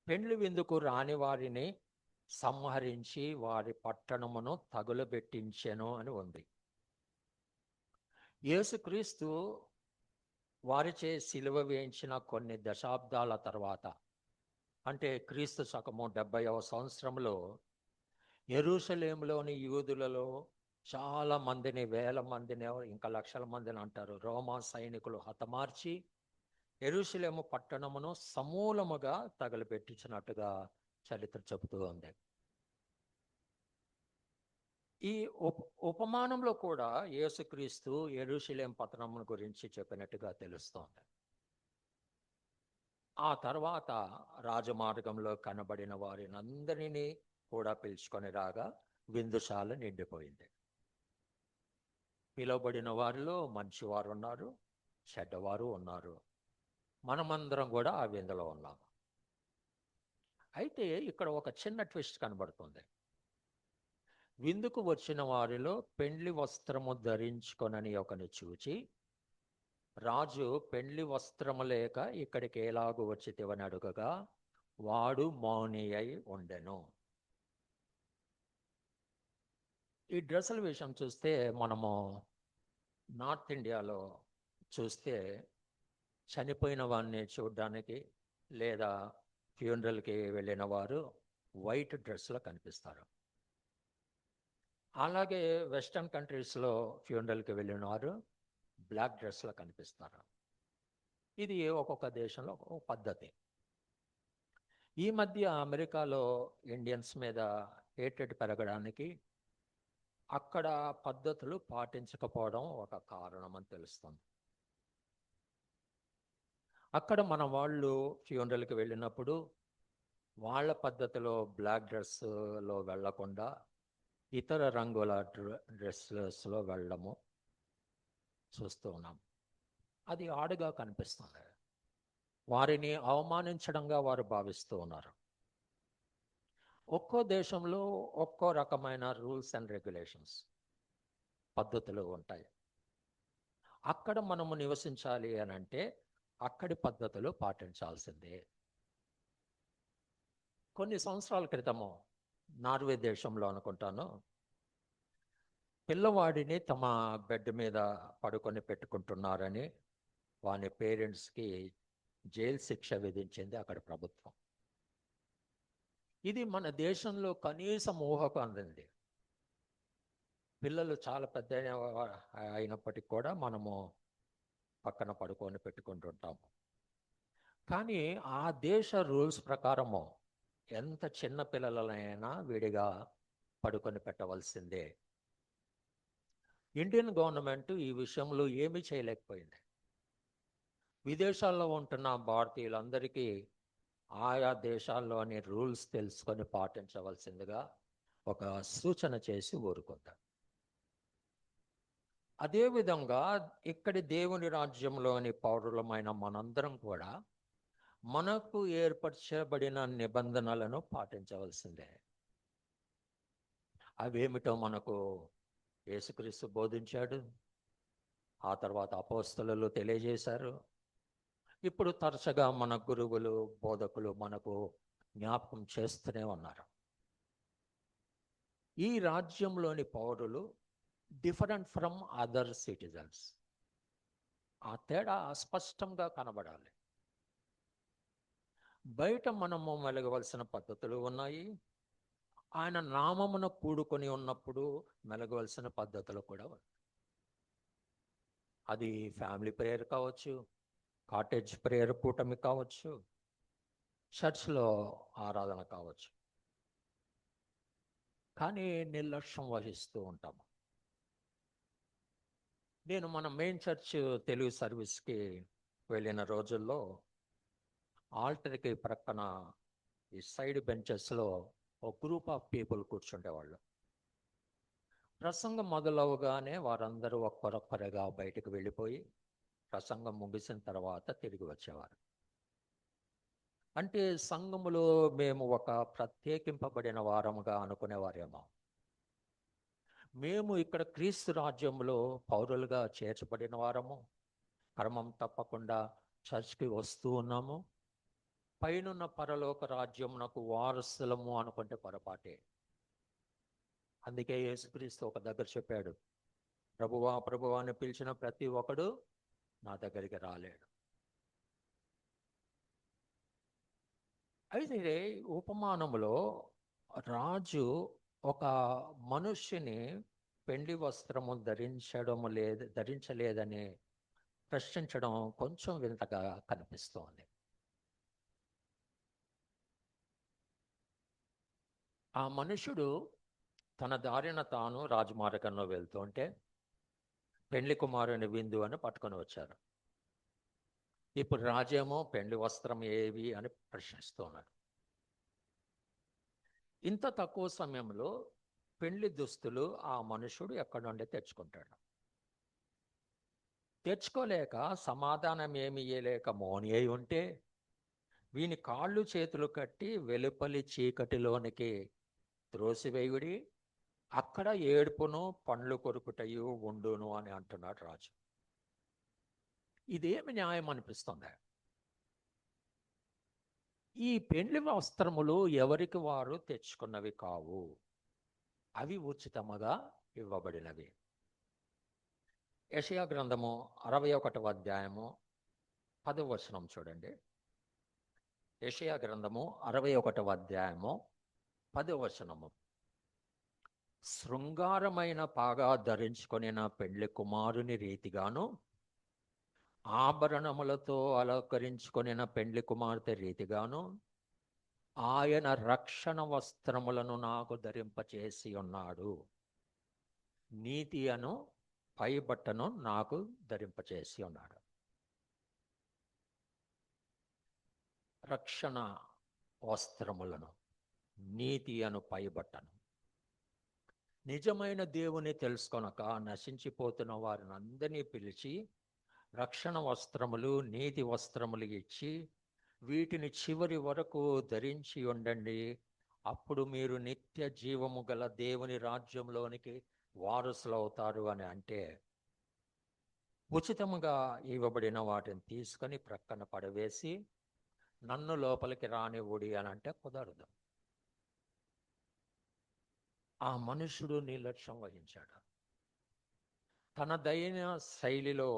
[SPEAKER 4] పెండ్లి విందుకు రాని వారిని సంహరించి వారి పట్టణమును తగులబెట్టించెను అని ఉంది. యేసుక్రీస్తు వారిచే సిలువ వేయించిన కొన్ని దశాబ్దాల తర్వాత, అంటే క్రీస్తు శకము 70వ సంవత్సరంలో యెరూషలేములోని యూదులలో చాలా మందిని, వేల మందిని, ఇంకా లక్షల మందిని అంటారు, రోమా సైనికులు హతమార్చి యెరూషలేము పట్టణమును సమూలముగా తగలబెట్టించినట్టుగా చరిత్ర చెబుతూ ఉంది. ఈ ఉపమానంలో కూడా యేసుక్రీస్తు యెరూషలేం పట్టణం గురించి చెప్పినట్టుగా తెలుస్తోంది. ఆ తర్వాత రాజమార్గంలో కనబడిన వారినందరినీ కూడా పిలుచుకొని రాగా విందుశాల నిండిపోయింది. పిలువబడిన వారిలో మంచివారు ఉన్నారు, చెడ్డవారు ఉన్నారు. మనమందరం కూడా ఆ విందులో ఉన్నాము. అయితే ఇక్కడ ఒక చిన్న ట్విస్ట్ కనబడుతుంది. విందుకు వచ్చిన వారిలో పెండ్లి వస్త్రము ధరించుకొనని ఒకని చూచి, రాజు పెండ్లి వస్త్రము లేక ఇక్కడికి ఎలాగూ వచ్చితివని అడుగగా వాడు మౌని అయి ఉండెను. ఈ డ్రెస్సుల విషయం చూస్తే మనము నార్త్ ఇండియాలో చూస్తే చనిపోయిన వారిని చూడడానికి లేదా ఫ్యూనరల్కి వెళ్ళిన వారు వైట్ డ్రెస్లో కనిపిస్తారు. అలాగే వెస్టర్న్ కంట్రీస్లో ఫ్యూనరల్కి వెళ్ళిన వారు బ్లాక్ డ్రెస్లో కనిపిస్తారు. ఇది ఒక్కొక్క దేశంలో ఒక్కొక్క పద్ధతి. ఈ మధ్య అమెరికాలో ఇండియన్స్ మీద హేటెడ్ పెరగడానికి అక్కడ పద్ధతులు పాటించకపోవడం ఒక కారణం అని తెలుస్తుంది. అక్కడ మన వాళ్ళు ఫ్యూనరల్కి వెళ్ళినప్పుడు వాళ్ళ పద్ధతిలో బ్లాక్ డ్రెస్లో వెళ్లకుండా ఇతర రంగుల డ్రెస్సెస్లో వెళ్ళడము చూస్తూ ఉన్నాం. అది ఆడుగా కనిపిస్తుంది. వారిని అవమానించడంగా వారు భావిస్తూ ఉన్నారు. ఒక్కో దేశంలో ఒక్కో రకమైన రూల్స్ అండ్ రెగ్యులేషన్స్, పద్ధతులు ఉంటాయి. అక్కడ మనము నివసించాలి అని అంటే అక్కడి పద్ధతులు పాటించాల్సిందే. కొన్ని సంవత్సరాల క్రితము నార్వే దేశంలో అనుకుంటాను, పిల్లవాడిని తమ బెడ్ మీద పడుకొని పెట్టుకుంటున్నారని వాని పేరెంట్స్కి జైలు శిక్ష విధించింది అక్కడ ప్రభుత్వం. ఇది మన దేశంలో కనీసం ఊహకు అందింది. పిల్లలు చాలా పెద్ద అయినప్పటికీ కూడా మనము పక్కన పడుకొని పెట్టుకుంటుంటాము. కానీ ఆ దేశ రూల్స్ ప్రకారము ఎంత చిన్న పిల్లలనైనా విడిగా పడుకొని పెట్టవలసిందే. ఇండియన్ గవర్నమెంట్ ఈ విషయంలో ఏమీ చేయలేకపోయింది. విదేశాల్లో ఉంటున్న భారతీయులందరికీ ఆయా దేశాల్లోని రూల్స్ తెలుసుకొని పాటించవలసిందిగా ఒక సూచన చేసి ఊరుకుంది. అదేవిధంగా ఇక్కడి దేవుని రాజ్యంలోని పౌరులమైన మనందరం కూడా మనకు ఏర్పరచబడిన నిబంధనలను పాటించవలసిందే. అవేమిటో మనకు యేసుక్రీస్తు బోధించాడు, ఆ తర్వాత అపోస్తలులు తెలియజేశారు. ఇప్పుడు తరచుగా మన గురువులు, బోధకులు మనకు జ్ఞాపకం చేస్తూనే ఉన్నారు. ఈ రాజ్యంలోని పౌరులు డిఫరెంట్ ఫ్రమ్ అదర్ సిటిజన్స్. ఆ తేడా స్పష్టంగా కనబడాలి. బయట మనము మెలగవలసిన పద్ధతులు ఉన్నాయి, ఆయన నామమున కూడుకొని ఉన్నప్పుడు మెలగవలసిన పద్ధతులు కూడా ఉన్నాయి. అది ఫ్యామిలీ ప్రేయర్ కావచ్చు, కాటేజ్ ప్రేయర్ కూటమి కావచ్చు, చర్చ్లో ఆరాధన కావచ్చు. కానీ నిర్లక్ష్యం వహిస్తూ ఉంటాము. నేను మన మెయిన్ చర్చ్ తెలుగు సర్వీస్కి వెళ్ళిన రోజుల్లో ఆల్టర్కి ప్రక్కన ఈ సైడ్ బెంచెస్లో ఒక గ్రూప్ ఆఫ్ పీపుల్ కూర్చుండేవాళ్ళు. ప్రసంగం మొదలవగానే వారందరూ ఒక్కరొక్కరుగా బయటకు వెళ్ళిపోయి ప్రసంగం ముగిసిన తర్వాత తిరిగి వచ్చేవారు. అంటే సంఘములో మేము ఒక ప్రత్యేకింపబడిన వారముగా అనుకునేవారేమో. మేము ఇక్కడ క్రీస్తు రాజ్యంలో పౌరులుగా చేర్చబడిన వారము, క్రమం తప్పకుండా చర్చ్కి వస్తూ ఉన్నాము, పైనున్న పరలోక రాజ్యమునకు వారసులము అనుకుంటే పొరపాటే. అందుకే యేసుక్రీస్తు ఒక దగ్గర చెప్పాడు, ప్రభువా ప్రభువా అని పిలిచిన ప్రతి ఒక్కడు నా దగ్గరికి రాలేడు. అయితే ఉపమానములో రాజు ఒక మనుష్యుని పెండ్లి వస్త్రము ధరించలేదని ప్రశ్నించడం కొంచెం వింతగా కనిపిస్తోంది. ఆ మనుషుడు తన దారిన తాను రాజమార్గంలో వెళ్తుంటే పెండ్లి కుమారుని విందు అని పట్టుకొని వచ్చారు. ఇప్పుడు రాజేమో పెండ్లి వస్త్రం ఏవి అని ప్రశ్నిస్తున్నాడు. ఇంత తక్కువ సమయంలో పెండ్లి దుస్తులు ఆ మనుషుడు ఎక్కడి నుండి తెచ్చుకుంటాడు. తెచ్చుకోలేక సమాధానం ఏమి ఇయ్యలేక మౌని అయి ఉంటే వీని కాళ్ళు చేతులు కట్టి వెలుపలి చీకటిలోనికి త్రోసివేయుడి, అక్కడ ఏడుపును పండ్లు కొరుకుటయు ఉండును అని అంటున్నాడు రాజు. ఇదేమి న్యాయం అనిపిస్తుంది? ఈ పెండ్లి వస్త్రములు ఎవరికి వారు తెచ్చుకున్నవి కావు, అవి ఉచితముగా ఇవ్వబడినవి. యెషయా గ్రంథము 61వ అధ్యాయము 10వ వచనం చూడండి. యెషయా గ్రంథము 61వ అధ్యాయము 10వ వచనము. శృంగారమైన పాగా ధరించుకొనిన పెండ్లి కుమారుని రీతిగాను, ఆభరణములతో అలంకరించుకొనిన పెండ్లి కుమార్తె రీతిగాను ఆయన రక్షణ వస్త్రములను నాకు ధరింపచేసి ఉన్నాడు, నీతి అను పైబట్టను నాకు ధరింపచేసి ఉన్నాడు. రక్షణ వస్త్రములను, నీతి అను పైబట్టను. నిజమైన దేవుని తెలుసుకొనక నశించిపోతున్న వారిని అందరినీ పిలిచి రక్షణ వస్త్రములు, నీతి వస్త్రములు ఇచ్చి వీటిని చివరి వరకు ధరించి ఉండండి, అప్పుడు మీరు నిత్య జీవము గల దేవుని రాజ్యంలోనికి వారసులు అవుతారు అని అంటే, ఉచితముగా ఇవ్వబడిన వాటిని తీసుకొని ప్రక్కన పడవేసి నన్ను లోపలికి రానివ్వుడి అని అంటే కుదరదు. ఆ మనుషుడు నిర్లక్ష్యం వహించాడు. తనదైన శైలిలో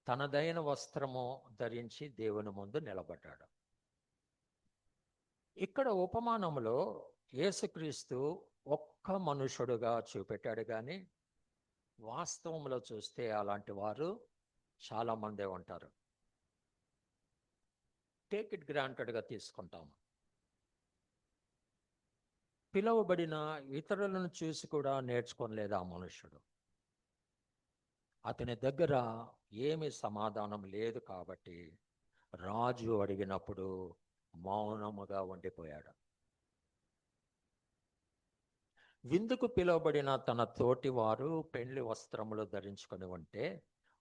[SPEAKER 4] తనదైన వస్త్రము ధరించి దేవుని ముందు నిలబడ్డాడు. ఇక్కడ ఉపమానంలో యేసుక్రీస్తు ఒక్క మనుషుడుగా చూపెట్టాడు, కానీ వాస్తవంలో చూస్తే అలాంటి వారు చాలామందే ఉంటారు. టేక్ ఇట్ గ్రాంటెడ్గా తీసుకుంటాము. పిలువబడిన ఇతరులను చూసి కూడా నేర్చుకోలేదా ఆ మనుషుడు? అతని దగ్గర ఏమి సమాధానం లేదు కాబట్టి రాజు అడిగినప్పుడు మౌనముగా ఉండిపోయాడు. విందుకు పిలువబడిన తన తోటి వారు పెండ్లి వస్త్రములు ధరించుకొని ఉంటే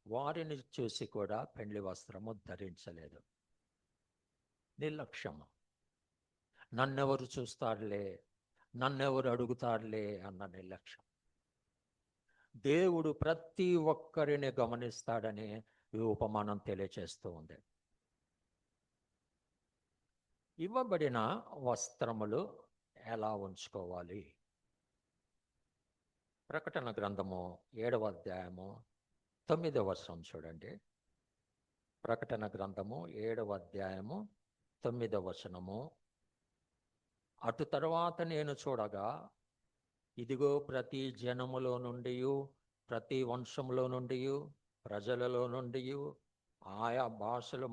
[SPEAKER 4] వారిని చూసి కూడా పెండ్లి వస్త్రము ధరించలేదు. నిర్లక్ష్యము. నన్నెవరు చూస్తారులే, నన్నెవరు అడుగుతారులే అన్న నిర్లక్ష్యం. దేవుడు ప్రతి ఒక్కరిని గమనిస్తాడని ఈ ఉపమానం తెలియచేస్తూ ఉంది. ఇవ్వబడిన వస్త్రములు ఎలా ఉంచుకోవాలి? ప్రకటన గ్రంథము 7వ అధ్యాయము 9వ వచనం చూడండి. ప్రకటన గ్రంథము 7వ అధ్యాయము 9వ వచనము. అటు తర్వాత నేను చూడగా, ఇదిగో ప్రతి జనములో నుండి, ప్రతి వంశంలో నుండి, ప్రజలలో నుండి, ఆయా భాషలు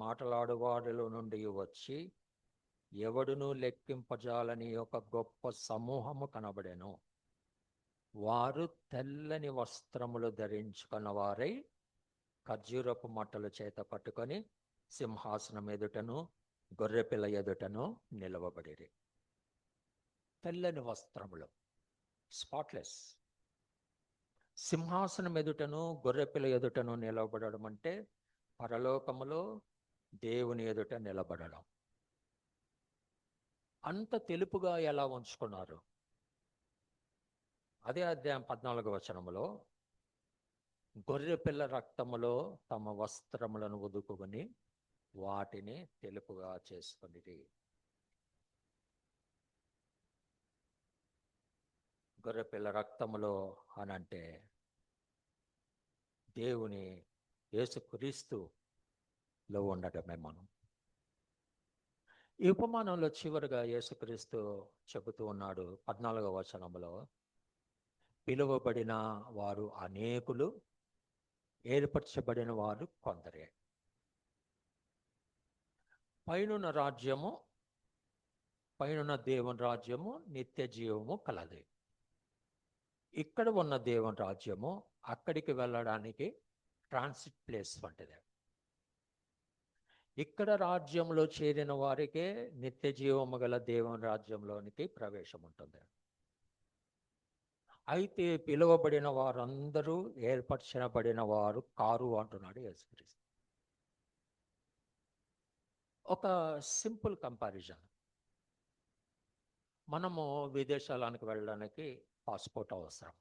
[SPEAKER 4] మాట్లాడు వారిలో నుండి వచ్చి ఎవడునూ లెక్కింపజాలని ఒక గొప్ప సమూహము కనబడెను. వారు తెల్లని వస్త్రములు ధరించుకున్న వారై ఖర్జూరపు మట్టలు చేత పట్టుకొని సింహాసనం ఎదుటను గొర్రెపిల్ల ఎదుటను నిలవబడిరి. తెల్లని వస్త్రములు, స్పాట్లెస్. సింహాసనం ఎదుటను గొర్రెపిల్ల ఎదుటను నిలబడడం అంటే పరలోకములో దేవుని ఎదుట నిలబడడం. అంత తెలుపుగా ఎలా ఉంచుకున్నారు? అదే అధ్యాయం 14వ వచనములో, గొర్రెపిల్ల రక్తములో తమ వస్త్రములను ఉదుకుని వాటిని తెలుపుగా చేసుకొనిరి. గొర్రెపిల్ల రక్తములో అనంటే దేవుని యేసుక్రీస్తులో ఉండటమే మనం. ఈ ఉపమానంలో చివరిగా యేసుక్రీస్తు చెబుతూ ఉన్నాడు 14వ వచనములో, పిలువబడిన వారు అనేకులు, ఏర్పరచబడిన వారు కొందరే. పైనున్న రాజ్యము, పైనున్న దేవుని రాజ్యము నిత్య జీవము కలది. ఇక్కడ ఉన్న దేవుని రాజ్యము అక్కడికి వెళ్ళడానికి ట్రాన్సిట్ ప్లేస్ వంటిది. ఇక్కడ రాజ్యంలో చేరిన వారికే నిత్య జీవము గల దేవుని రాజ్యంలోనికి ప్రవేశం ఉంటుంది. అయితే పిలువబడిన వారందరూ ఏర్పరచబడిన వారు కారు అంటున్నాడు యేసుక్రీస్తు. ఒక సింపుల్ కంపారిజన్. మనము విదేశాలకు వెళ్ళడానికి పాస్పోర్ట్ అవసరం.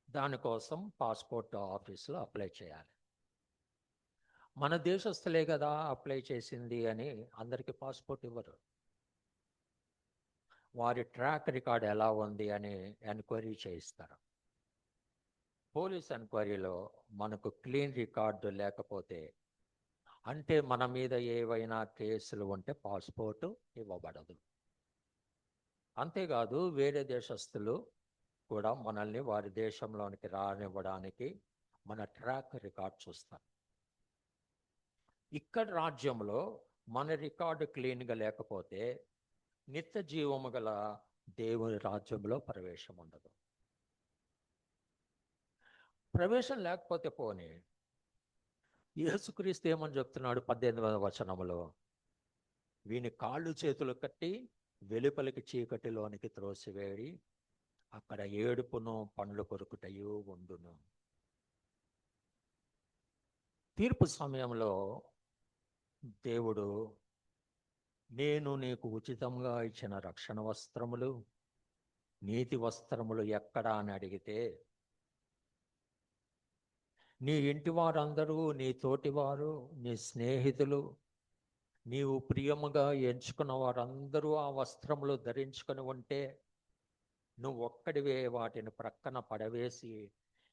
[SPEAKER 4] దానికోసం పాస్పోర్ట్ ఆఫీసులో అప్లై చేయాలి. మన దేశస్తులే కదా అప్లై చేసింది అని అందరికీ పాస్పోర్ట్ ఇవ్వరు. వారి ట్రాక్ రికార్డ్ ఎలా ఉంది అని ఎంక్వైరీ చేయిస్తారు. పోలీస్ ఎంక్వైరీలో మనకు క్లీన్ రికార్డు లేకపోతే, అంటే మన మీద ఏవైనా కేసులు ఉంటే పాస్పోర్టు ఇవ్వబడదు. అంతేకాదు వేరే దేశస్తులు కూడా మనల్ని వారి దేశంలోనికి రానివ్వడానికి మన ట్రాక్ రికార్డ్ చూస్తారు. ఇక్కడ రాజ్యంలో మన రికార్డు క్లీన్గా లేకపోతే నిత్య జీవము గల దేవుని రాజ్యంలో ప్రవేశం ఉండదు. ప్రవేశం లేకపోతే పోనీ, యేసుక్రీస్తు ఏమని చెప్తున్నాడు 18వ వచనములో, వీని కాళ్ళు చేతులు కట్టి వెలుపలికి చీకటిలోనికి త్రోసివేడి, అక్కడ ఏడుపును పండ్లు కొరుకుటయు ఉండును. తీర్పు సమయంలో దేవుడు, నేను నీకు ఉచితంగా ఇచ్చిన రక్షణ వస్త్రములు, నీతి వస్త్రములు ఎక్కడా అని అడిగితే, నీ ఇంటి వారందరూ, నీ తోటివారు, నీ స్నేహితులు, నీవు ప్రియముగా ఎంచుకున్న వారందరూ ఆ వస్త్రములు ధరించుకొని ఉంటే, నువ్వు ఒక్కడివే వాటిని ప్రక్కన పడవేసి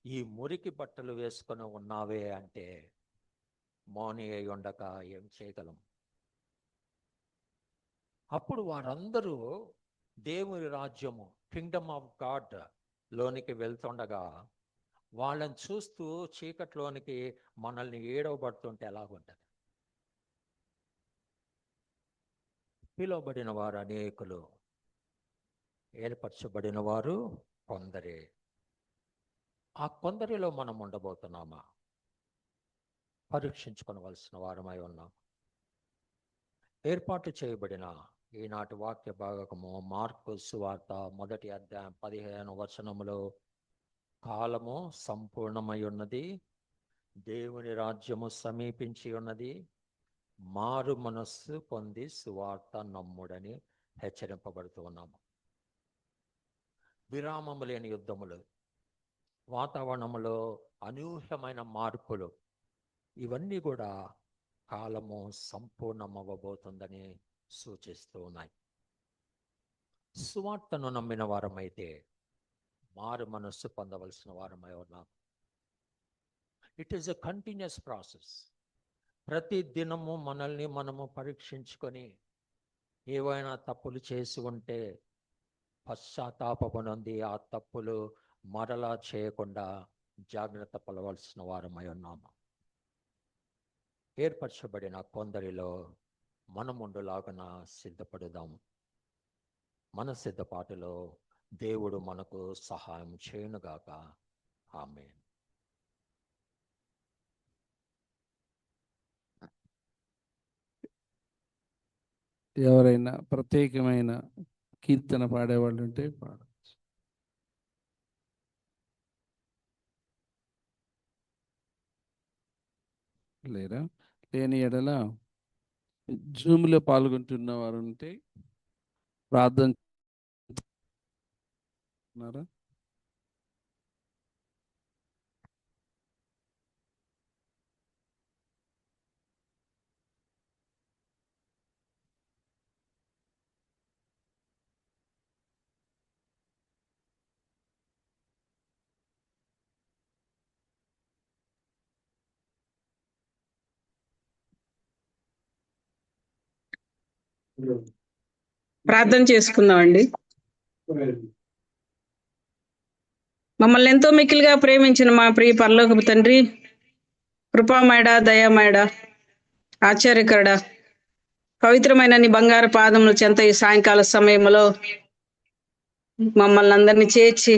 [SPEAKER 4] ఈ మురికి బట్టలు వేసుకొని ఉన్నావే అంటే మౌని అయి ఉండక ఏం చేయగలం? అప్పుడు వారందరూ దేవుని రాజ్యము, కింగ్డమ్ ఆఫ్ గాడ్ లోనికి వెళ్తుండగా వాళ్ళని చూస్తూ చీకట్లోనికి మనల్ని ఏడవబడుతుంటే ఎలాగుంటుంది? పిలువబడిన వారు అనేకులు, ఏర్పరచబడిన వారు కొందరే. ఆ కొందరిలో మనం ఉండబోతున్నామా? పరీక్షించుకోవలసిన వారమై ఉన్నాం. ఏర్పాటు చేయబడిన ఈనాటి వాక్య భాగము మార్కు సువార్త 1వ అధ్యాయం 15వ వచనములో, కాలము సంపూర్ణమై ఉన్నది, దేవుని రాజ్యము సమీపించి ఉన్నది, మారు మనస్సు పొంది సువార్త నమ్ముడని హెచ్చరింపబడుతూ ఉన్నాము. విరామము లేని యుద్ధములు, వాతావరణంలో అనూహ్యమైన మార్పులు, ఇవన్నీ కూడా కాలము సంపూర్ణమవ్వబోతుందని సూచిస్తూ ఉన్నాయి. సువార్తను నమ్మిన వారమైతే మారు మనస్సు పొందవలసిన వారమై ఉన్నాం. It is a continuous process. ప్రతి దినము మనల్ని మనము పరీక్షించుకొని ఏవైనా తప్పులు చేసి ఉంటే పశ్చాత్తాపమునంది ఆ తప్పులు మరలా చేయకుండా జాగ్రత్త పడవలసిన వారమై ఉన్నాము. ఏర్పరచబడిన కొందరిలో మనముండులాగున సిద్ధపడుదాము. మన సిద్ధపాటులో దేవుడు మనకు సహాయం చేయునుగాక. ఆమేన్.
[SPEAKER 1] ఎవరైనా ప్రత్యేకమైన కీర్తన పాడేవాళ్ళు ఉంటే పాడచ్చు. లేరా? లేని ఎడల జూమ్లో పాల్గొంటున్న వారు ఉంటే ప్రార్థన ఉన్నారా?
[SPEAKER 5] ప్రార్థన చేసుకుందామండి. మమ్మల్ని ఎంతో మిక్కిలిగా ప్రేమించిన మా ప్రియ పరలోకపు తండ్రి, కృపామేడ, దయామేడ, ఆశ్చర్యకరుడ, పవిత్రమైన నీ బంగారు పాదముల చెంత ఈ సాయంకాల సమయంలో మమ్మల్ని అందరినీ చేర్చి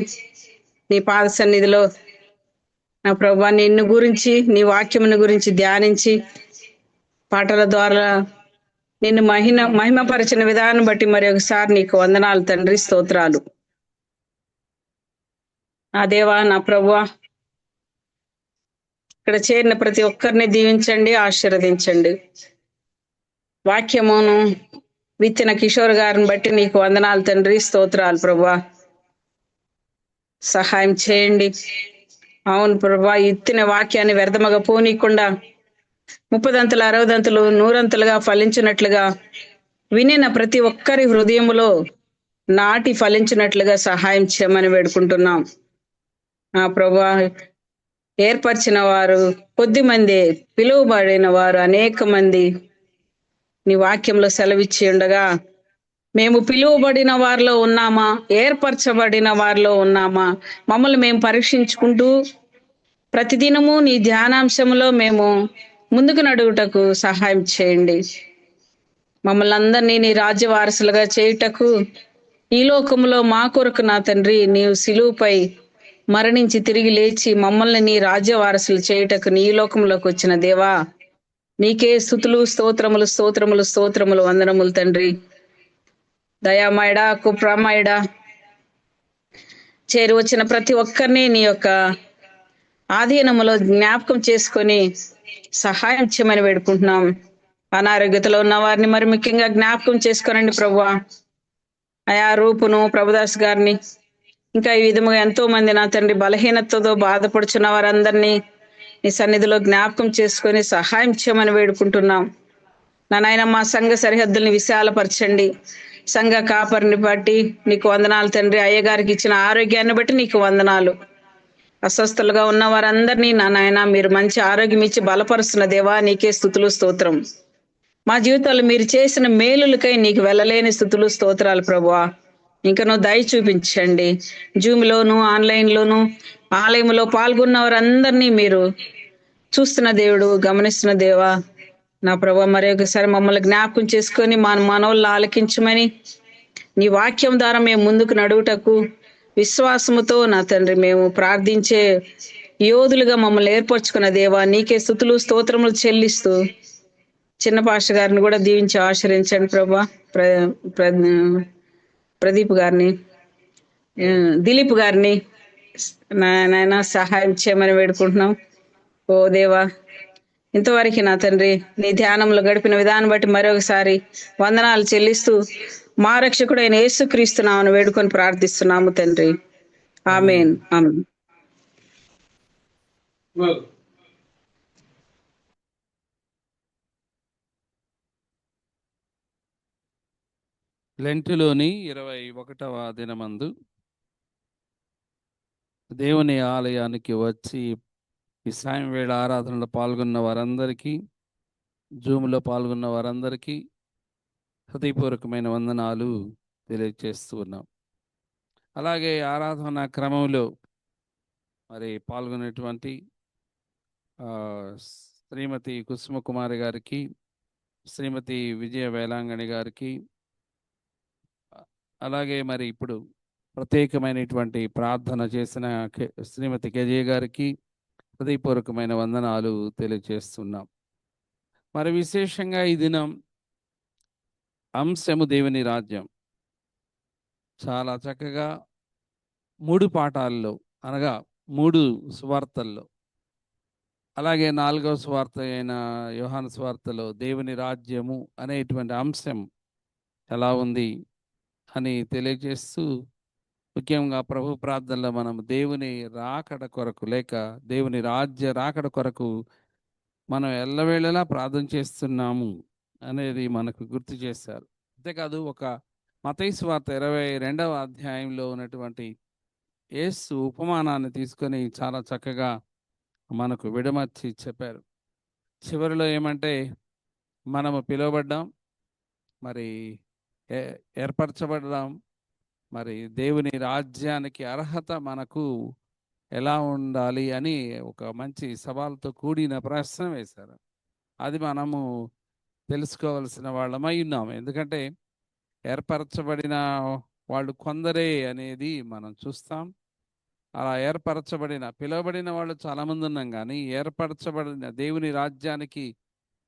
[SPEAKER 5] నీ పాద సన్నిధిలో నా ప్రభువా నిన్ను గురించి, నీ వాక్యమును గురించి ధ్యానించి పాటల ద్వారా నిన్ను మహిమపరిచిన విధానం బట్టి మరి ఒకసారి నీకు వందనాలు తండ్రి, స్తోత్రాలు. నా దేవా, నా ప్రభువా, ఇక్కడ చేరిన ప్రతి ఒక్కరిని దీవించండి, ఆశీర్వదించండి. వాక్యమును విత్తిన కిషోర్ గారిని బట్టి నీకు వందనాలు తండ్రి, స్తోత్రాలు ప్రభువా. సహాయం చేయండి. అవును ప్రభువా, ఇత్తిన వాక్యాన్ని వ్యర్థమగా పోనీయకుండా 30 60 100 ఫలించినట్లుగా వినిన ప్రతి ఒక్కరి హృదయములో నాటి ఫలించినట్లుగా సహాయం చేయమని వేడుకుంటున్నాం. ఆ ప్రభువా, ఏర్పరిచిన వారు కొద్ది మంది, పిలువబడిన వారు అనేక మంది నీ వాక్యంలో సెలవిచ్చి ఉండగా మేము పిలువబడిన వారిలో ఉన్నామా, ఏర్పరచబడిన వారిలో ఉన్నామా, మమ్మల్ని మేము పరీక్షించుకుంటూ ప్రతిదినము నీ ధ్యానాంశంలో మేము ముందుకు నడుగుటకు సహాయం చేయండి. మమ్మల్ని అందరినీ నీ రాజ్య వారసులుగా చేయుటకు ఈ లోకంలో మా కొరకు నా తండ్రి నీవు సిలువుపై మరణించి తిరిగి లేచి మమ్మల్ని నీ రాజ్య వారసులు చేయుటకు నీ లోకంలోకి వచ్చిన దేవా, నీకే స్తుతులు, స్తోత్రములు, స్తోత్రములు, స్తోత్రములు, వందనములు తండ్రి. దయామయడా, కుప్రమయడా, చేరి వచ్చిన ప్రతి ఒక్కరిని నీ యొక్క ఆధీనములో జ్ఞాపకం చేసుకొని సహాయం చేయమని వేడుకుంటున్నాం. అనారోగ్యతలో ఉన్న వారిని మరి ముఖ్యంగా జ్ఞాపకం చేసుకోనండి ప్రభువా. అయా రూపును, ప్రభుదాస్ గారిని, ఇంకా ఈ విధముగా ఎంతో మంది నా తండ్రి బలహీనతతో బాధపడుచున్న వారందరినీ నీ సన్నిధిలో జ్ఞాపకం చేసుకొని సహాయం చేయమని వేడుకుంటున్నాం. నా నాయన, మా సంఘ సరిహద్దుల్ని విశాలపరచండి. సంఘ కాపరిని బట్టి నీకు వందనాలు తండ్రి. అయ్యగారికి ఇచ్చిన ఆరోగ్యాన్ని బట్టి నీకు వందనాలు. అస్వస్థలుగా ఉన్న వారందరినీ నా నాయన మీరు మంచి ఆరోగ్యం ఇచ్చి బలపరుస్తున్న దేవా, నీకే స్తుతులు, స్తోత్రం. మా జీవితాలు మీరు చేసిన మేలులకై నీకు వెళ్ళలేని స్తుతులు, స్తోత్రాలు ప్రభువా. ఇంకా నువ్వు దయ చూపించండి. జూమ్లోను, ఆన్లైన్లోను, ఆలయంలో పాల్గొన్న వారందరినీ మీరు చూస్తున్న దేవుడు, గమనిస్తున్న దేవా. నా ప్రభువా, మరి ఒకసారి మమ్మల్ని జ్ఞాపకం చేసుకొని మా మనవులను ఆలకించమని, నీ వాక్యం ద్వారా మేము ముందుకు నడువుటకు విశ్వాసముతో నా తండ్రి మేము ప్రార్థించే యోధులుగా మమ్మల్ని ఏర్పరచుకున్న దేవా, నీకే స్తుతులు, స్తోత్రములు చెల్లిస్తూ చిన్న పాష గారిని కూడా దీవించి ఆశ్రయించండి ప్రభా. ప్రదీప్ గారిని, దిలీప్ గారిని నాయన సహాయం చేయమని వేడుకుంటున్నాం. ఓ దేవా, ఇంతవరకు నా తండ్రి నీ ధ్యానంలో గడిపిన విధానం బట్టి మరొకసారి వందనాలు చెల్లిస్తూ మా రక్షకుడైన యేసుక్రీస్తు నామమున వేడుకొని ప్రార్థిస్తున్నాము తండ్రి. ఆమేన్. ఆమేన్.
[SPEAKER 1] లెంటులోని 21వ దినమందు దేవుని ఆలయానికి వచ్చి ఈ సాయం వేళ ఆరాధనలో పాల్గొన్న వారందరికీ, జూమ్లో పాల్గొన్న వారందరికీ హృదయపూర్వకమైన వందనాలు తెలియజేస్తూ ఉన్నాం. అలాగే ఆరాధన క్రమంలో మరి పాల్గొనేటువంటి శ్రీమతి కుసుమకుమారి గారికి, శ్రీమతి విజయ వేలాంగణి గారికి, అలాగే మరి ఇప్పుడు ప్రత్యేకమైనటువంటి ప్రార్థన చేసిన శ్రీమతి కేజే గారికి హృదయపూర్వకమైన వందనాలు తెలియజేస్తున్నాం. మరి విశేషంగా ఈ దినం అంశము దేవుని రాజ్యం. చాలా చక్కగా 3 పాఠాల్లో, అనగా 3 సువార్తల్లో, అలాగే 4వ సువార్త అయిన యోహాను సువార్తలో దేవుని రాజ్యము అనేటువంటి అంశం ఎలా ఉంది అని తెలియజేస్తూ, ముఖ్యంగా ప్రభు ప్రార్థనలో మనం దేవుని రాకడ కొరకు, లేక దేవుని రాజ్య రాకడ కొరకు మనం ఎల్లవేళలా ప్రార్థన చేస్తున్నాము అనేది మనకు గుర్తు చేశారు. అంతేకాదు, ఒక మత్తయి సువార్త 22వ అధ్యాయంలో ఉన్నటువంటి యేసు ఉపమానాన్ని తీసుకొని చాలా చక్కగా మనకు విడమర్చి చెప్పారు. చివరిలో ఏమంటే, మనము పిలువబడ్డాం, మరి ఏర్పరచబడ్డాం, మరి దేవుని రాజ్యానికి అర్హత మనకు ఎలా ఉండాలి అని ఒక మంచి సవాలుతో కూడిన ప్రశ్న వేశారు. అది మనము తెలుసుకోవాల్సిన వాళ్ళమై ఉన్నాము. ఎందుకంటే ఏర్పరచబడిన వాళ్ళు కొందరే అనేది మనం చూస్తాం. అలా పిలువబడిన వాళ్ళు చాలామంది ఉన్నాం, కానీ ఏర్పరచబడిన దేవుని రాజ్యానికి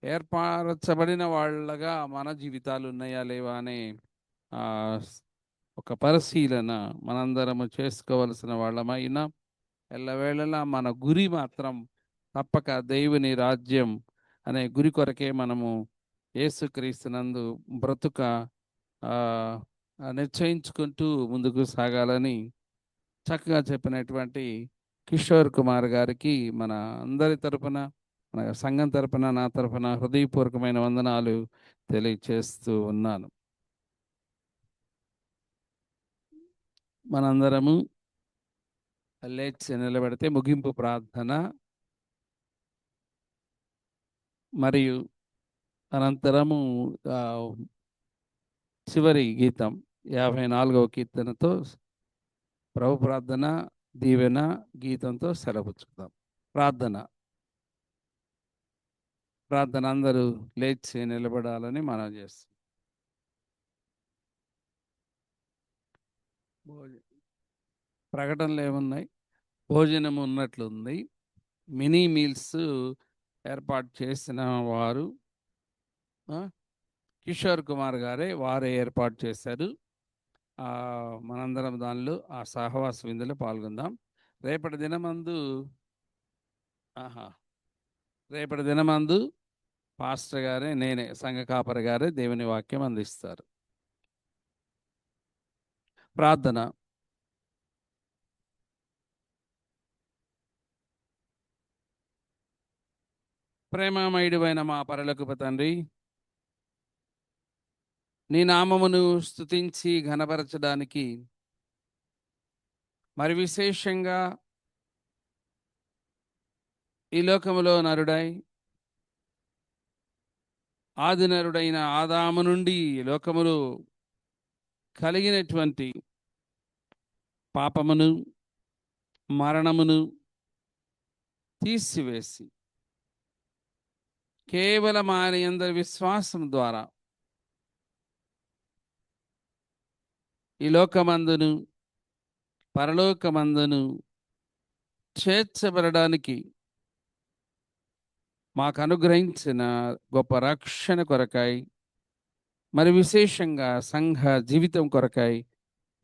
[SPEAKER 1] ఏర్పరచబడిన వాళ్ళగా మన జీవితాలు ఉన్నాయా లేవా అనే ఒక పరిశీలన మనందరము చేసుకోవలసిన వాళ్ళమైనా, ఎల్లవేళలా మన గురి మాత్రం తప్పక దేవుని రాజ్యం అనే గురి కొరకే మనము యేసుక్రీస్తునందు బ్రతుక నిశ్చయించుకుంటూ ముందుకు సాగాలని చక్కగా చెప్పినటువంటి కిషోర్ కుమార్ గారికి మన అందరి తరపున, మన సంఘం తరపున, నా తరపున హృదయపూర్వకమైన వందనాలు తెలియచేస్తూ ఉన్నాను. మనందరము లేచి నిలబడితే ముగింపు ప్రార్థన మరియు అనంతరము చివరి గీతం 54వ కీర్తనతో ప్రభు ప్రార్థన, దీవెన గీతంతో సెలవుచ్చుకుందాం. ప్రార్థన అందరూ లేచి నిలబడాలని మనం చేస్తాం. ప్రకటనలు ఏమున్నాయి? భోజనం ఉన్నట్లుంది. మినీ మీల్స్ ఏర్పాటు చేసిన వారు కిషోర్ కుమార్ గారే, వారే ఏర్పాటు చేశారు. మనందరం దానిలో ఆ సహవాస విందులో పాల్గొందాం. రేపటి దినమందు పాస్టర్ గారే, నేనే, సంఘ కాపరి గారే దేవుని వాక్యం అందిస్తారు. ప్రార్థన. ప్రేమమయుడైన మా పరలోకపు తండ్రి, నీ నామమును స్తుతించి ఘనపరచడానికి, మరి విశేషంగా ఈ లోకములో నరుడై, ఆది నరుడైన ఆదాము నుండి లోకములో కలిగినటువంటి పాపమును, మరణమును తీసివేసి కేవలం ఆయన యందు విశ్వాసం ద్వారా ఈ లోకమందును పరలోకమందును చేర్చబడడానికి మాకు అనుగ్రహించిన గొప్ప రక్షణ కొరకై, మరి విశేషంగా సంఘ జీవితం కొరకై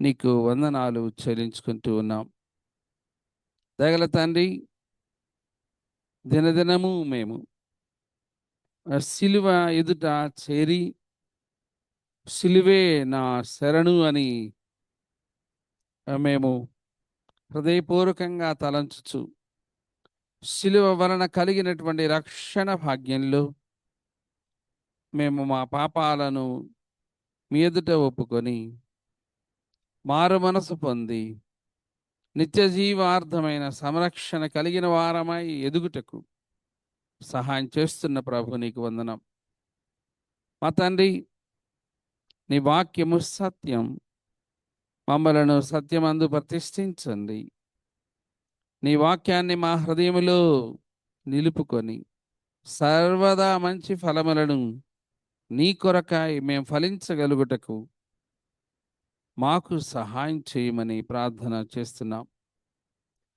[SPEAKER 1] నీకు వందనాలు చెల్లించుకుంటూ ఉన్నాం. దయగల తండ్రి, దినదినము మేము సిలువ ఎదుట చేరి సిలువే నా శరణు అని మేము హృదయపూర్వకంగా తలంచుచు సిలువ వలన కలిగినటువంటి రక్షణ భాగ్యంలో మేము మా పాపాలను మీ ఎదుట ఒప్పుకొని మారు మనసు పొంది నిత్య జీవార్థమైన సంరక్షణ కలిగిన వారమై ఎదుగుటకు సహాయం చేస్తున్న ప్రభు నీకు వందనం. మా తండ్రి, నీ వాక్యము సత్యం, మమ్మలను సత్యమందు ప్రతిష్ఠించండి. నీ వాక్యాన్ని మా హృదయములో నిలుపుకొని సర్వదా మంచి ఫలములను నీ కొరకాయి మేము ఫలించగలుగుటకు మాకు సహాయం చేయమని ప్రార్థన చేస్తున్నాం.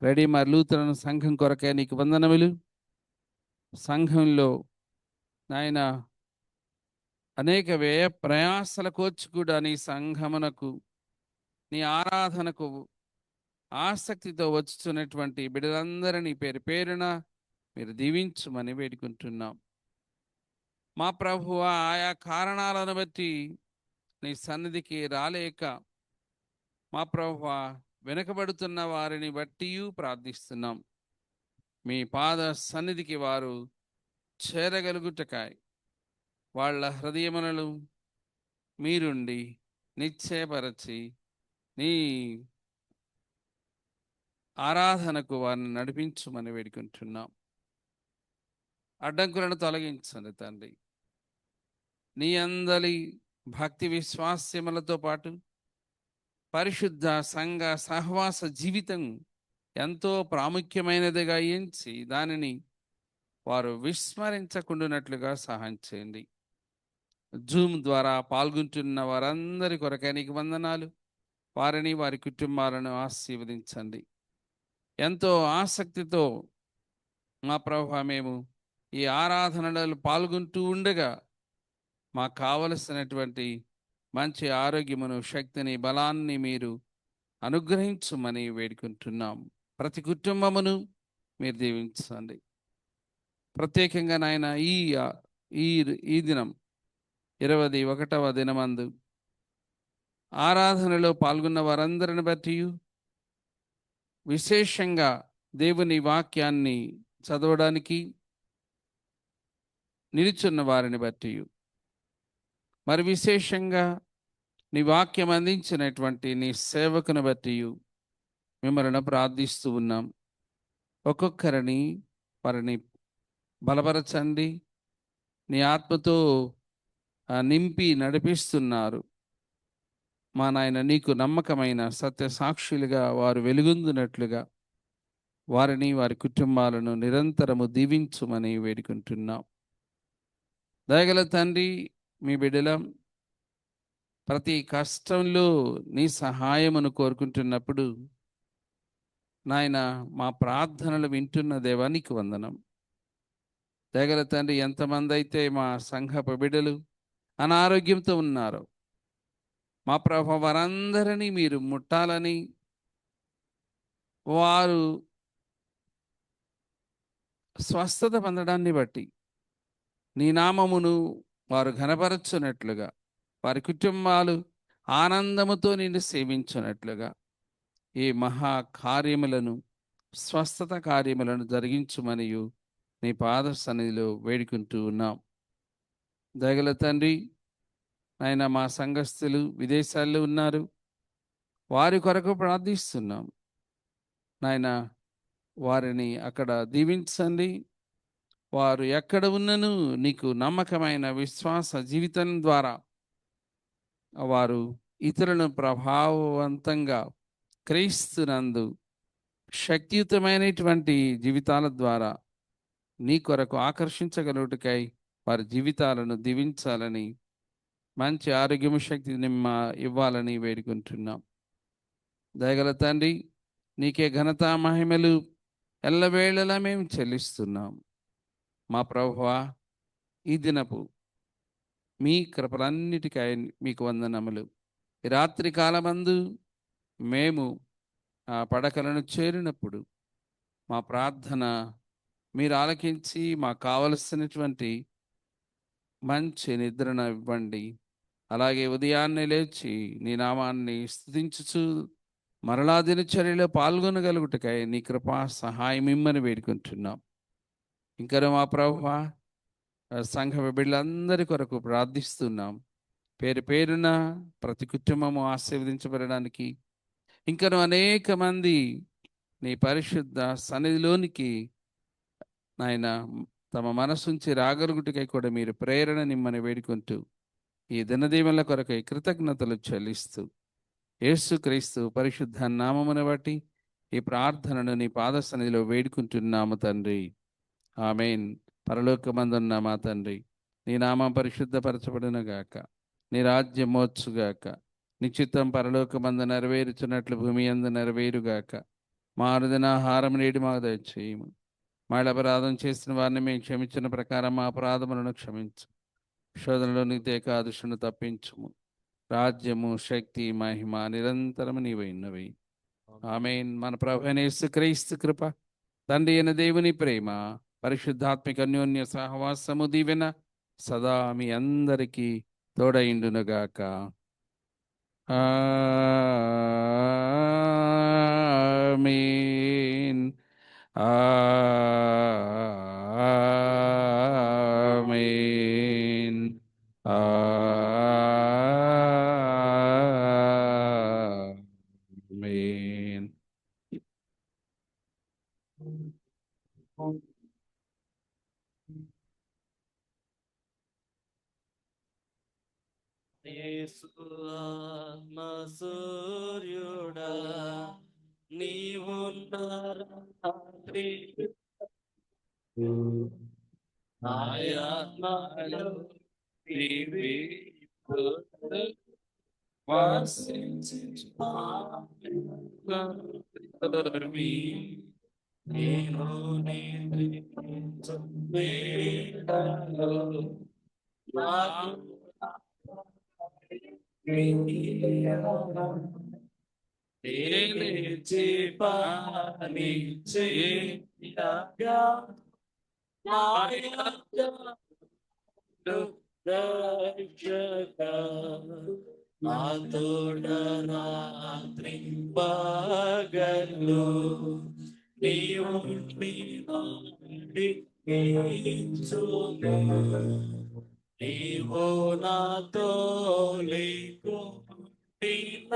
[SPEAKER 1] రెడీమర్ లూథరన్ సంఘం కొరకే నీకు వందనములు. సంఘంలో నాయన అనేక వ్యయ ప్రయాసల కోర్చి కూడా నీ సంఘమునకు, నీ ఆరాధనకు ఆసక్తితో వచ్చుతున్నటువంటి బిడ్డలందరినీ పేరు పేరున మీరు దీవించమని వేడుకుంటున్నాం. మా ప్రభువా, ఆయా కారణాలను బట్టి నీ సన్నిధికి రాలేక మా ప్రభువా వెనుకబడుతున్న వారిని బట్టి ప్రార్థిస్తున్నాం. మీ పాద సన్నిధికి వారు చేరగలుగుటకాయ్ వాళ్ళ హృదయములను మీరుండి నిశ్చయపరచి నీ ఆరాధనకు వారిని నడిపించమని వేడుకుంటున్నాం. అడ్డంకులను తొలగించండి తండ్రి. నీ అందలి భక్తి విశ్వాస్యములతో పాటు పరిశుద్ధ సంఘ సహవాస జీవితం ఎంతో ప్రాముఖ్యమైనదిగా ఎంచి దానిని వారు విస్మరించకుండానట్లుగా సహాయం చేయండి. జూమ్ ద్వారా పాల్గొంటున్న వారందరి కొరకే నీకు వందనాలు. వారిని, వారి కుటుంబాలను ఆశీర్వదించండి. ఎంతో ఆసక్తితో మా ప్రభువా మేము ఈ ఆరాధనలలో పాల్గొంటూ ఉండగా మాకు కావలసినటువంటి మంచి ఆరోగ్యమును, శక్తిని, బలాన్ని మీరు అనుగ్రహించమని వేడుకుంటున్నాం. ప్రతి కుటుంబమును మీరు దీవించండి. ప్రత్యేకంగా నాయన ఈ దినం 21వ దినమందు ఆరాధనలో పాల్గొన్న వారందరిని బట్టి, విశేషంగా దేవుని వాక్యాన్ని చదవడానికి నిలుచున్న వారిని బట్టి, మరి విశేషంగా నీ వాక్యం అందించినటువంటి నీ సేవకుని బట్టి మిమ్మల్ని ప్రార్థిస్తూ ఉన్నాం. ఒక్కొక్కరిని వారిని బలపరచండి. నీ ఆత్మతో నింపి నడిపిస్తున్నారు. మా నాయన, నీకు నమ్మకమైన సత్య సాక్షులుగా వారు వెలుగొందినట్లుగా వారిని, వారి కుటుంబాలను నిరంతరము దీవించుమని వేడుకుంటున్నాం. దయగల తండ్రి, మీ బిడ్డలం ప్రతి కష్టంలో నీ సహాయమును కోరుకుంటున్నప్పుడు నాయన మా ప్రార్థనలు వింటున్న దేవానికి వందనం. దయగల తండ్రి, ఎంతమంది అయితే మా సంఘపు బిడ్డలు అనారోగ్యంతో ఉన్నారో మా ప్రభు వారందరినీ మీరు ముట్టాలని, వారు స్వస్థత పొందడాన్ని బట్టి నీ నామమును వారు ఘనపరచునట్లుగా, వారి కుటుంబాలు ఆనందముతో నిన్ను సేవించున్నట్లుగా ఈ మహా కార్యములను, స్వస్థత కార్యములను జరిగించుమనియు నీ పాద సన్నిధిలో వేడుకుంటూ ఉన్నాం. దయగల తండ్రి, ఆయన మా సంఘస్థులు విదేశాల్లో ఉన్నారు, వారి కొరకు ప్రార్థిస్తున్నాం. నాయన, వారిని అక్కడ దీవించండి. వారు ఎక్కడ ఉన్నను నీకు నమ్మకమైన విశ్వాస జీవితం ద్వారా వారు ఇతరులను ప్రభావవంతంగా క్రీస్తునందు శక్తియుతమైనటువంటి జీవితాల ద్వారా నీ కొరకు ఆకర్షించగలుగుటకై వారి జీవితాలను దీవించాలని, మంచి ఆరోగ్యము, శక్తి ఇవ్వాలని వేడుకుంటున్నాం. దయగల తండ్రి, నీకే ఘనత మహిమలు ఎల్లవేళలా మేము చెల్లిస్తున్నాం. మా ప్రభువా, ఈ దినపు మీ కృపలన్నిటికై మీకు వందనములు. ఈ రాత్రి కాలమందు మేము ఆ పడకలను చేరినప్పుడు మా ప్రార్థన మీరు ఆలకించి మాకు కావలసినటువంటి మంచి నిద్రను ఇవ్వండి. అలాగే ఉదయాన్నే లేచి నీ నామాన్ని స్తుతించుచు మరలా దినచర్యలో పాల్గొనగలుగుటకై నీ కృపా సహాయం ఇమ్మని వేడుకుంటున్నాం. ఇంకా మా ప్రభువా, సంఘ బిడ్డలందరి కొరకు ప్రార్థిస్తున్నాం. పేరు పేరున ప్రతి కుటుంబము ఆశీర్వదించబడడానికి, ఇంకను అనేక మంది నీ పరిశుద్ధ సన్నిధిలోనికి నాయన తమ మనసుంచి రాగలుగుటకై కూడా మీరు ప్రేరణ నిమ్మని వేడుకుంటూ ఈ దినదీవెనల కొరకై కృతజ్ఞతలు చెల్లిస్తూ యేసుక్రీస్తు పరిశుద్ధ నామమును బట్టి ఈ ప్రార్థనను నీ పాద సన్నిధిలో వేడుకుంటున్నాము తండ్రి. ఆమేన్. పరలోకమందున్న మా తండ్రి, నీ నామం పరిశుద్ధపరచబడును గాక, నీ రాజ్యం మోచుగాక, నీ చిత్తం పరలోకమందు నెరవేరుచున్నట్లు భూమి యందు నెరవేరుగాక. మా అనుదినాహారం నేడు మాకు దయచేయము. మా అపరాధం చేసిన వారిని మేము క్షమించిన ప్రకారం మా అపరాధములను క్షమించు. శోధనలో తేక దుష్టును తప్పించుము. రాజ్యము, శక్తి, మహిమ నిరంతరము నీవైనవి. ఆమేన్. మన ప్రభువైన యేసుక్రీస్తు కృప, తండ్రి అయిన దేవుని ప్రేమ, పరిశుద్ధాత్మిక అన్యోన్య సహవాసము దీవెన సదా మీ అందరికీ తోడైండునుగాక. ఆమేన్. ఆమేన్. ఆమేన్.
[SPEAKER 6] యేసు ఆత్మ సూర్యుడా, నీవున్న రాత్రి ఆయాత్మలో నేను నిద్రించు వేళలో తేలిచి పని చేయగా నాతోడ రాత్రి పగలు నీవు నీవు నాతో దివ్య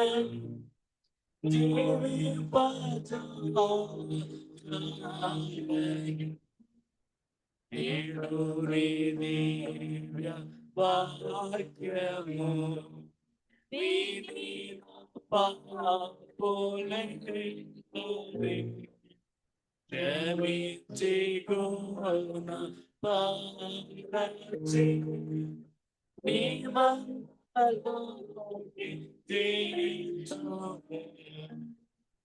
[SPEAKER 6] వాక్యము క్షమించి గుణ పారచి నీ మందలోకి తీర్చుము.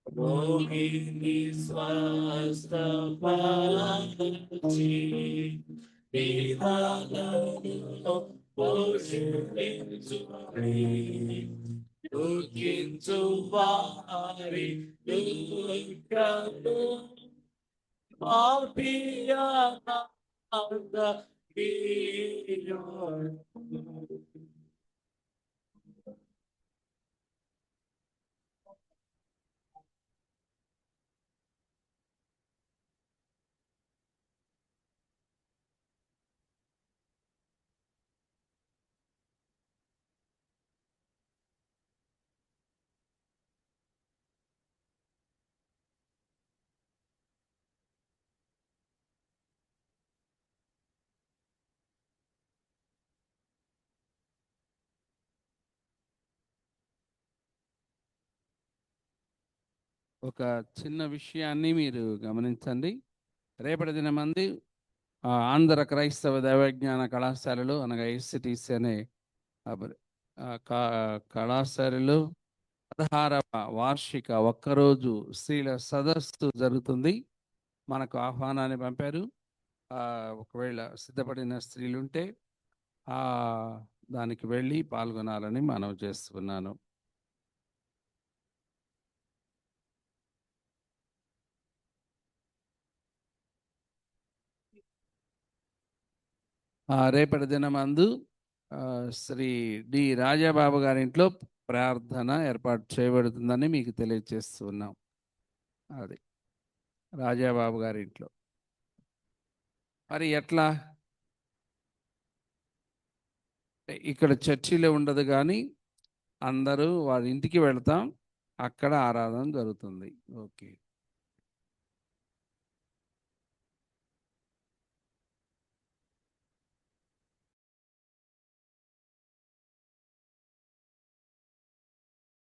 [SPEAKER 6] రోగిని స్వస్థపరచి విధాలను పోషించుని. దుఃఖించు వారి దుఃఖము పాపియానంద
[SPEAKER 1] ఒక చిన్న విషయాన్ని మీరు గమనించండి. రేపటి దినమంది ఆంధ్ర క్రైస్తవ దైవజ్ఞాన కళాశాలలో, అనగా ఎస్సిటిసి అనే కళాశాలలో 16వ వార్షిక ఒక్కరోజు స్త్రీల సదస్సు జరుగుతుంది. మనకు ఆహ్వానాన్ని పంపారు. ఒకవేళ సిద్ధపడిన స్త్రీలుంటే దానికి వెళ్ళి పాల్గొనాలని మనవి చేస్తున్నాను. రేపటి దినమందు శ్రీ డి రాజాబాబు గారి ఇంట్లో ప్రార్థన ఏర్పాటు చేయబడుతుందని మీకు తెలియజేస్తున్నాం. అది రాజాబాబు గారి ఇంట్లో. మరి ఎట్లా? ఇక్కడ చర్చిలో ఉండదు, కానీ అందరూ వారి ఇంటికి వెళ్తాం, అక్కడ ఆరాధన జరుగుతుంది. ఓకే.